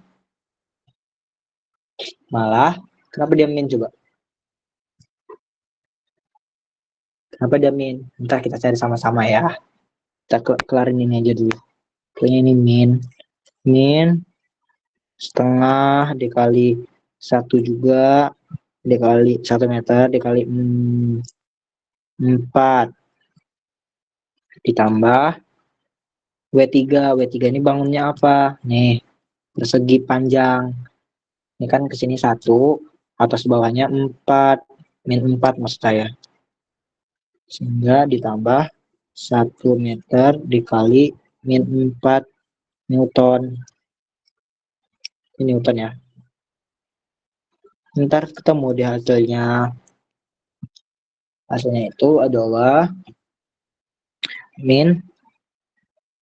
Malah, kenapa dia min coba? Kenapa dia min? Ntar kita cari sama-sama ya. Kita kelarin ini aja dulu. Pokoknya ini min. Min setengah dikali 1 juga dikali 1 meter dikali 4 ditambah W3 ini bangunnya apa? Nih, persegi panjang. Ini kan ke sini 1, atas bawahnya 4, min 4 maksud saya. Sehingga ditambah 1 meter dikali min 4 Newton. Ini Newton ya. Ntar ketemu di hasilnya. Hasilnya itu adalah min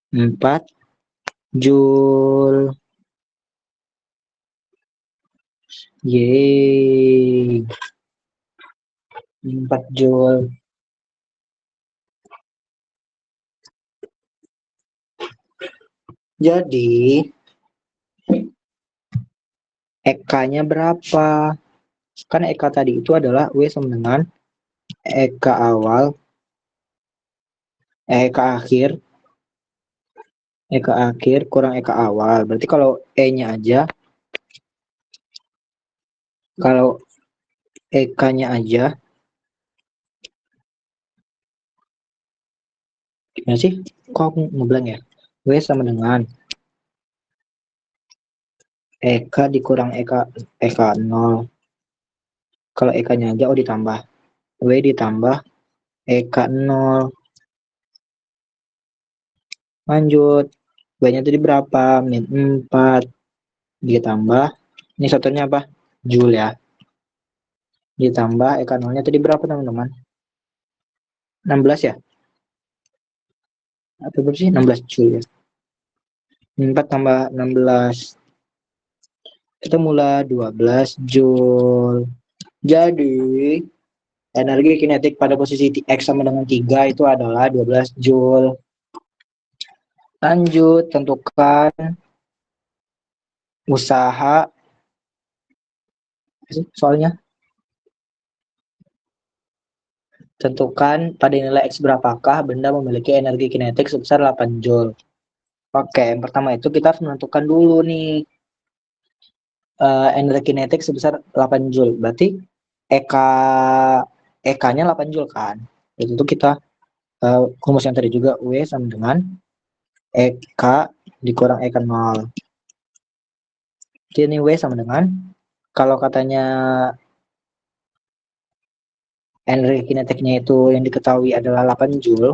4 Joule. Yeay. 4 Joule. Jadi EK-nya berapa? Kan EK tadi itu adalah W sama dengan EK awal, EK akhir kurang EK awal. Berarti kalau E-nya aja, kalau EK-nya aja, gimana sih? Kok aku ngeblank ya? W sama dengan EK dikurang EK 0. Kalau EK-nya aja, ditambah W ditambah EK 0. Lanjut. W-nya tadi berapa? Min 4. Ditambah, ini satunya apa? Joule ya. Ditambah EK 0-nya tadi berapa teman-teman? 16 ya? Atau berapa sih? 16 Joule ya. 4 tambah 16. Ketemulah 12 Joule. Jadi, energi kinetik pada posisi X sama dengan 3 itu adalah 12 Joule. Lanjut, tentukan usaha. Soalnya, tentukan pada nilai X berapakah benda memiliki energi kinetik sebesar 8 Joule. Oke, yang pertama itu kita harus menentukan dulu nih energi kinetik sebesar 8 Joule. Berarti EK-nya 8 Joule kan. Itu kita rumus yang tadi juga W sama dengan EK dikurang EK 0. Jadi ini W sama dengan, kalau katanya energi kinetiknya itu yang diketahui adalah 8 Joule,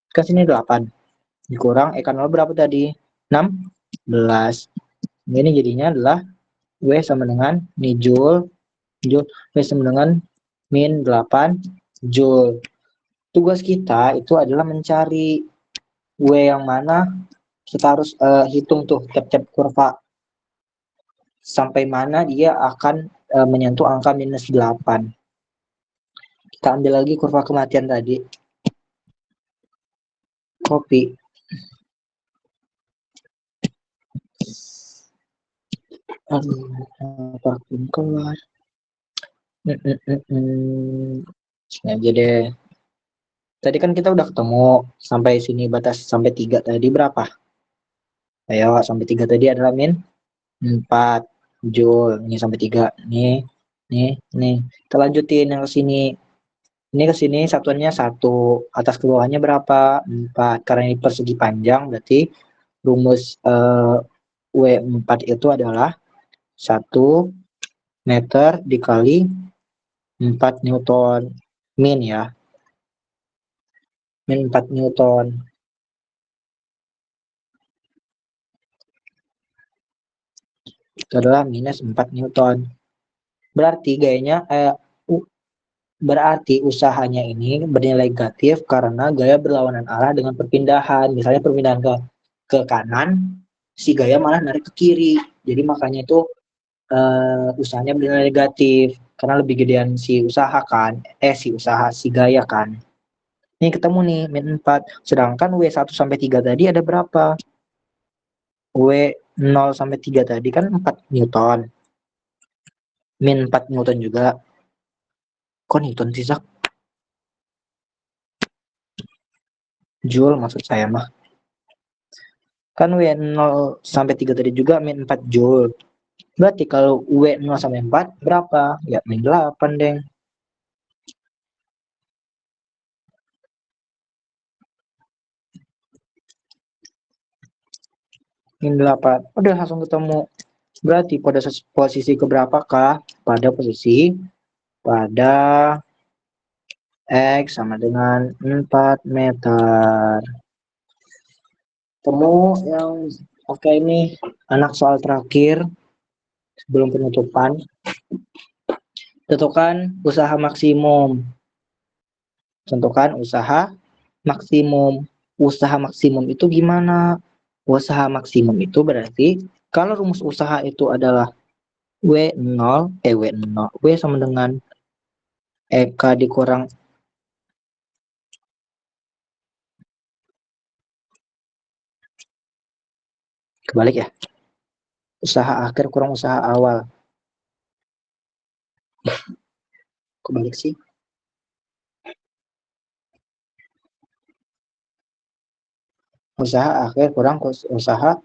kan sini 8 dikurang EK 0 berapa tadi? 16. Ini jadinya adalah W sama dengan ini Joule, W sama dengan min 8 Joule. Tugas kita itu adalah mencari W yang mana. Kita harus hitung tuh tiap-tiap kurva sampai mana dia akan menyentuh angka minus 8. Kita ambil lagi kurva kematian tadi. Copy. Apapun keluar. Sini aja deh. Tadi kan kita udah ketemu sampai sini batas sampai 3 tadi berapa? Ayo, sampai 3 tadi adalah min 4 Joule. Ini sampai 3. Nih. Kita lanjutin yang ke sini. Ini ke sini satuannya 1. Atas ke bawahnya berapa? 4. Karena ini persegi panjang, berarti rumus W4 itu adalah 1 meter dikali 4 Newton. Min ya. Min 4 Newton. Itu adalah minus 4 Newton. Berarti berarti usahanya ini bernilai negatif karena gaya berlawanan arah dengan perpindahan. Misalnya perpindahan ke kanan, si gaya malah narik ke kiri. Jadi makanya itu usahanya bernilai negatif karena lebih gedean si usaha kan. Si gaya kan. Ini ketemu nih min 4. Sedangkan W1 sampai 3 tadi ada berapa? W0 sampai 3 tadi kan 4 Newton. min 4 Newton juga. Kok Newton sih, Zak? Joule maksud saya mah. Kan W0 sampai 3 tadi juga min 4 Joule. Berarti kalau W0 sampai 4 berapa? Ya min 8, deng. Min 8. Udah langsung ketemu. Berarti pada posisi keberapakah? Pada posisi pada X sama dengan 4 meter. Temu yang oke ini anak soal terakhir sebelum penutupan. Tentukan usaha maksimum. Tentukan usaha maksimum. Usaha maksimum itu gimana? Usaha maksimum itu berarti kalau rumus usaha itu adalah W sama dengan EK dikurang kebalik ya. Usaha akhir kurang usaha awal. Kebalik sih. Usaha akhir kurang usaha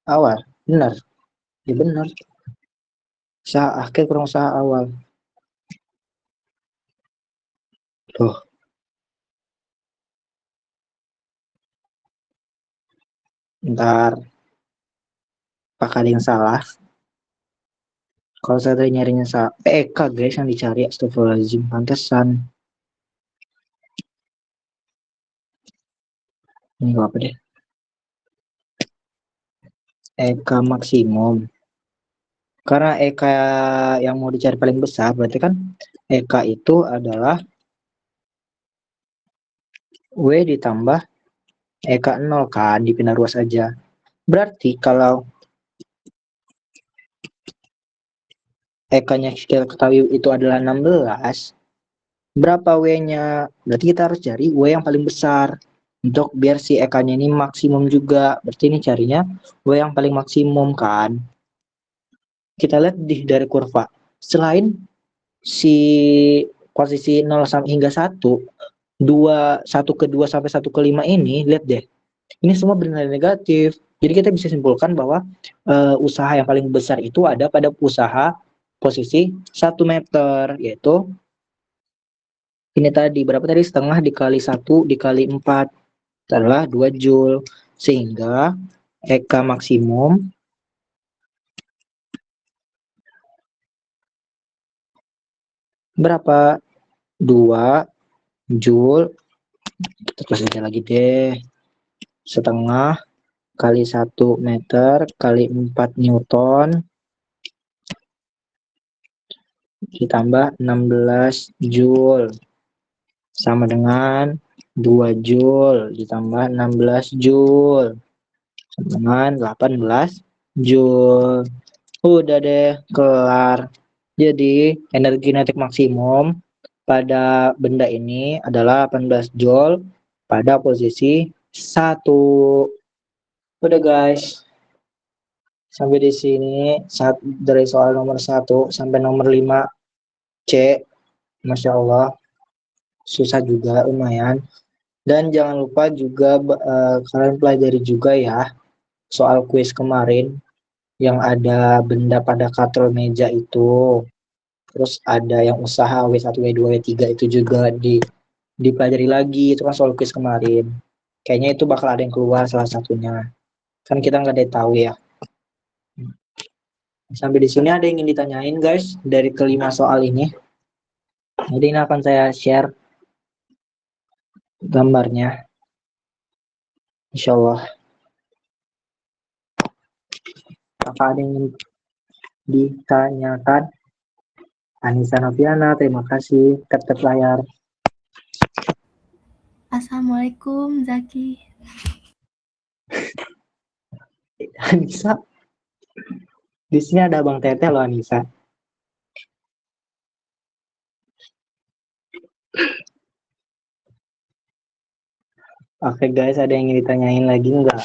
awal. Benar. Ya benar. Usaha akhir kurang usaha awal. Tuh. Ntar. Apakah ada yang salah? Kalau saya tadi nyarinya salah. PK guys yang dicari. Astagfirullahaladzim. Pantesan. Ini gak apa deh. EK maksimum. Karena EK yang mau dicari paling besar. Berarti kan EK itu adalah W ditambah EK 0 kan. Dipindah ruas aja. Berarti kalau EK-nya kita ketahui itu adalah 16. Berapa W-nya? Berarti kita harus cari W yang paling besar. Untuk biar si EK-nya ini maksimum juga. Berarti ini carinya W yang paling maksimum kan. Kita lihat dari kurva. Selain si posisi 0 sampai hingga 1, 1 ke 2 sampai 1 ke 5 ini, lihat deh. Ini semua bernilai negatif. Jadi kita bisa simpulkan bahwa usaha yang paling besar itu ada pada usaha posisi 1 meter, yaitu ini tadi, berapa tadi? Setengah dikali 1 dikali 4 adalah 2 Joule. Sehingga EK maksimum berapa? 2 Joule. Kita tulis aja lagi deh. Setengah kali 1 meter kali 4 Newton ditambah 16 Joule sama dengan 2 Joule ditambah 16 Joule sama dengan 18 Joule. Udah deh, kelar. Jadi energi kinetik maksimum pada benda ini adalah 18 Joule pada posisi 1. Udah guys. Sampai di sini dari soal nomor 1 sampai nomor 5 C. Masya Allah. Susah juga lumayan. Dan jangan lupa juga kalian pelajari juga ya soal kuis kemarin yang ada benda pada katrol meja itu. Terus ada yang usaha W1, W2, W3 itu juga dipelajari lagi. Itu kan soal kuis kemarin. Kayaknya itu bakal ada yang keluar salah satunya. Kan kita nggak ada tahu ya. Sampai di sini ada yang ingin ditanyain guys dari kelima soal ini. Jadi ini akan saya share gambarnya. Insya Allah. Apa ada yang ingin ditanyakan? Anissa Noviana, terima kasih. Tap-tap layar. Assalamualaikum Zaki. Anissa. Di sini ada Bang Tete loh Anissa. Oke guys, ada yang ingin ditanyain lagi enggak?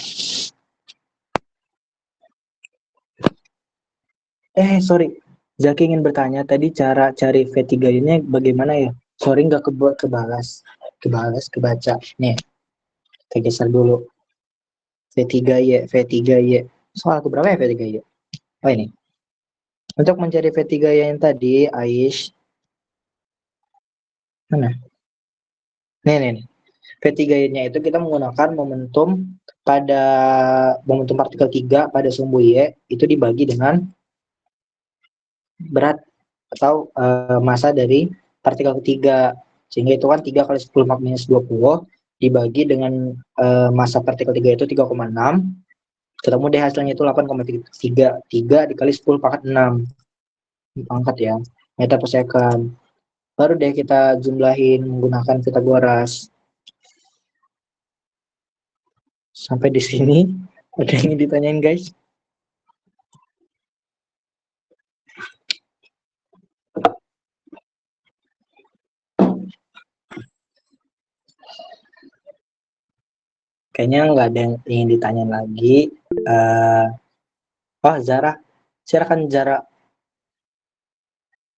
Sorry. Zaki ingin bertanya tadi cara cari V3 ini bagaimana ya? Sorry nggak kebaca. Nih, kita geser dulu. V3Y. Soal keberapa ya V3Y? Oh ini. Untuk mencari V3Y yang tadi, Aish. Mana? Nih. V3Y-nya itu kita menggunakan pada momentum partikel 3 pada sumbu Y itu dibagi dengan berat atau masa dari partikel ketiga, sehingga itu kan 3 kali 10 minus 20 dibagi dengan masa partikel 3 itu 3,6, ketemu deh hasilnya itu 8,3, 3 dikali 10 pangkat 6 pangkat ya, meter per second. Baru deh kita jumlahin menggunakan Pitagoras. Sampai di sini ada yang ditanyain guys? Kayaknya nggak ada yang ingin ditanyain lagi. Oh, Zara. Silakan Zara.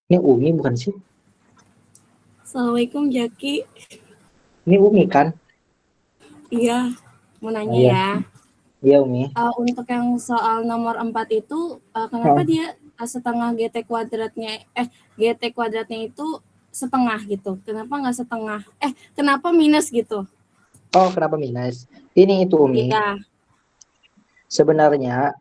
Ini Umi bukan sih? Assalamualaikum Jaki. Ini Umi kan? Iya, mau nanya Iya. ya. Iya Umi. Untuk yang soal nomor 4 itu, kenapa dia setengah GT kuadratnya itu setengah gitu? Kenapa nggak setengah? Kenapa minus gitu? Oh, kenapa minus? Ini itu Umi. Iya. Sebenarnya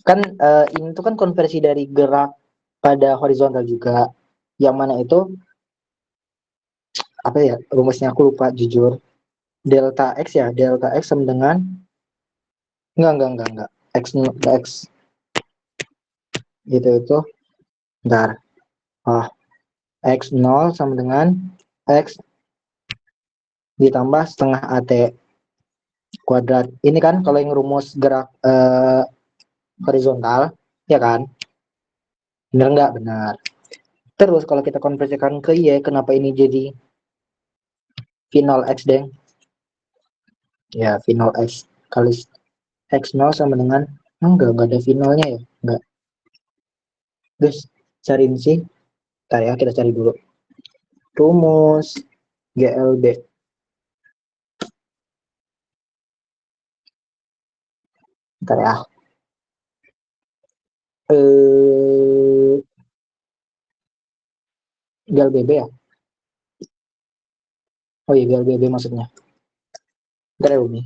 kan ini tuh kan konversi dari gerak pada horizontal juga. Yang mana itu apa ya? Rumusnya aku lupa jujur. Delta X ya, delta X sama dengan enggak. X gitu itu. Bentar. X0 sama dengan X ditambah setengah AT kuadrat. Ini kan kalau yang rumus gerak horizontal, ya kan? Benar nggak? Benar. Terus kalau kita konversikan ke Y, kenapa ini jadi V0 X, deng? Ya, V0 X kali X0 sama dengan, enggak ada V0-nya ya? Enggak. Terus, cariin sih. Bentar ya, kita cari dulu. Rumus GLB. Bentar ya. GLBB ya? Oh iya, GLBB maksudnya. Bentar ya, Umi.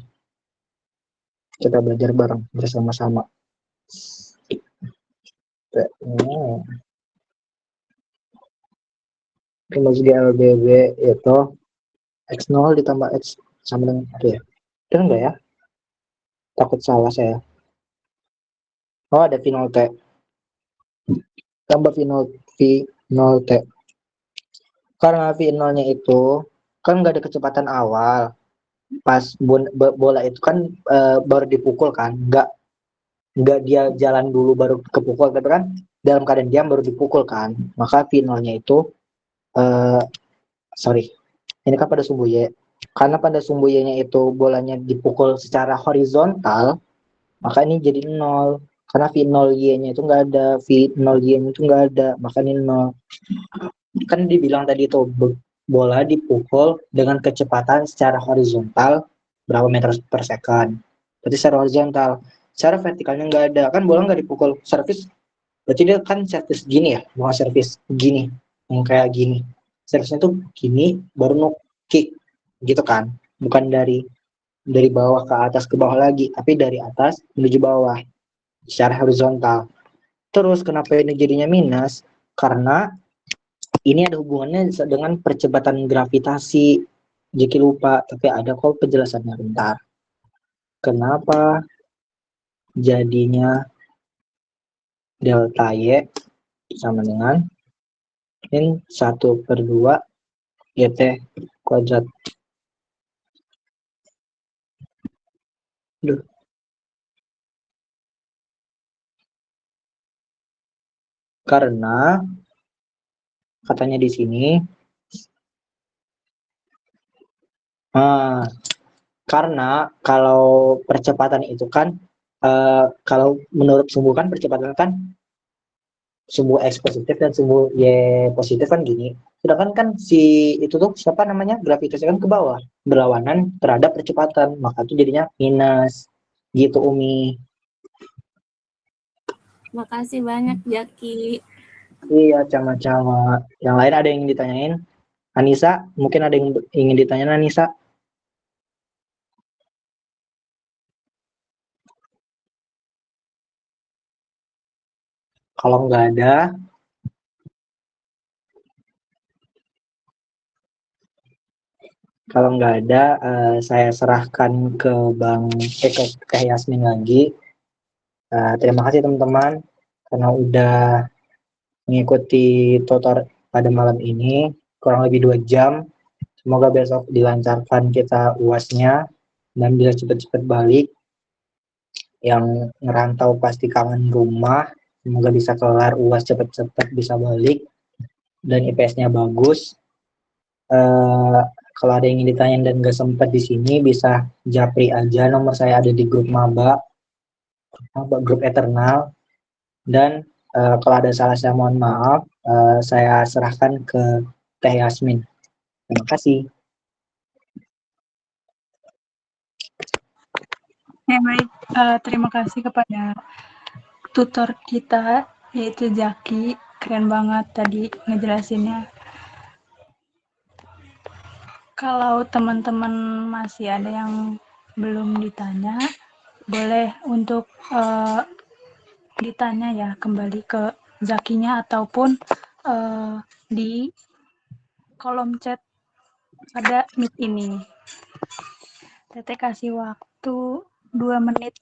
Kita belajar bareng, bersama-sama. Rumus GLBB itu X0 ditambah X sama dengan apa ya? Benar enggak ya? Takut salah saya. Oh, ada V0 T. Tambah V0 T. Karena V0-nya itu kan nggak ada kecepatan awal. Pas bola itu kan baru dipukul kan, nggak dia jalan dulu baru kepukul, tapi kan dalam keadaan diam baru dipukul kan. Maka V0-nya itu ini kan pada sumbu Y. Karena pada sumbu Y-nya itu bolanya dipukul secara horizontal, maka ini jadi 0. Karena V0Y-nya itu nggak ada, V0Y-nya itu nggak ada, maka ini 0. Kan dibilang tadi itu bola dipukul dengan kecepatan secara horizontal berapa meter per second. Berarti secara horizontal. Secara vertikalnya nggak ada. Kan bola nggak dipukul servis. Berarti dia kan servis gini ya, bukan servis gini. Yang kayak gini. Servisnya tuh gini, baru no kick. Gitu kan. Bukan dari bawah ke atas ke bawah lagi, tapi dari atas menuju bawah. Secara horizontal. Terus kenapa ini jadinya minus? Karena ini ada hubungannya dengan percepatan gravitasi. Jeki lupa, tapi ada kok penjelasannya, bentar. Kenapa jadinya delta Y sama dengan min 1/2 GT kuadrat. Duh. Karena katanya di sini karena kalau percepatan itu kan Kalau menurut sumbu kan percepatan kan sumbu X positif dan sumbu Y positif kan gini. Sedangkan kan si itu tuh siapa namanya gravitasinya kan ke bawah berlawanan terhadap percepatan, maka itu jadinya minus gitu Umi. Makasih banyak Jaki. Iya sama-sama. Yang lain ada yang ingin ditanyain? Anissa, mungkin ada yang ingin ditanyain Anissa? Kalau nggak ada, saya serahkan ke ke Yasmin lagi. Terima kasih teman-teman karena udah mengikuti tutor pada malam ini kurang lebih 2 jam. Semoga besok dilancarkan kita UASnya dan bisa cepat-cepat balik. Yang ngerantau pasti kangen rumah. Semoga bisa kelar UAS cepat-cepat bisa balik dan IPS-nya bagus. Kalau ada yang ingin ditanya dan nggak sempat di sini bisa japri aja, nomor saya ada di grup maba grup Eternal, dan kalau ada salah saya mohon maaf. Saya serahkan ke Teh Yasmin. Terima kasih. Ya, baik. Terima kasih kepada tutor kita, yaitu Zaki. Keren banget tadi ngejelasinnya. Kalau teman-teman masih ada yang belum ditanya, boleh untuk ditanya ya kembali ke Zakinya ataupun di kolom chat pada Meet ini. Teteh kasih waktu 2 menit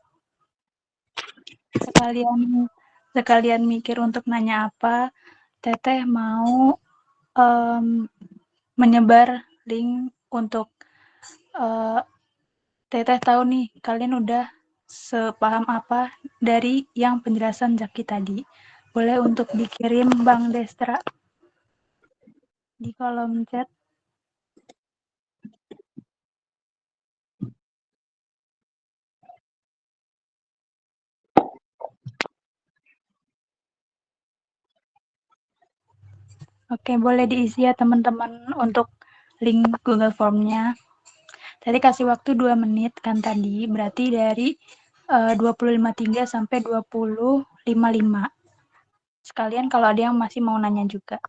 sekalian mikir untuk nanya apa. Teteh mau menyebar link untuk Teteh tahu nih kalian udah sepaham apa dari yang penjelasan Zaki tadi. Boleh untuk dikirim Bang Destra di kolom chat. Oke, boleh diisi ya teman-teman untuk link Google Form-nya. Tadi kasih waktu 2 menit kan tadi, berarti dari 25.3 sampai 20.55. Sekalian kalau ada yang masih mau nanya juga.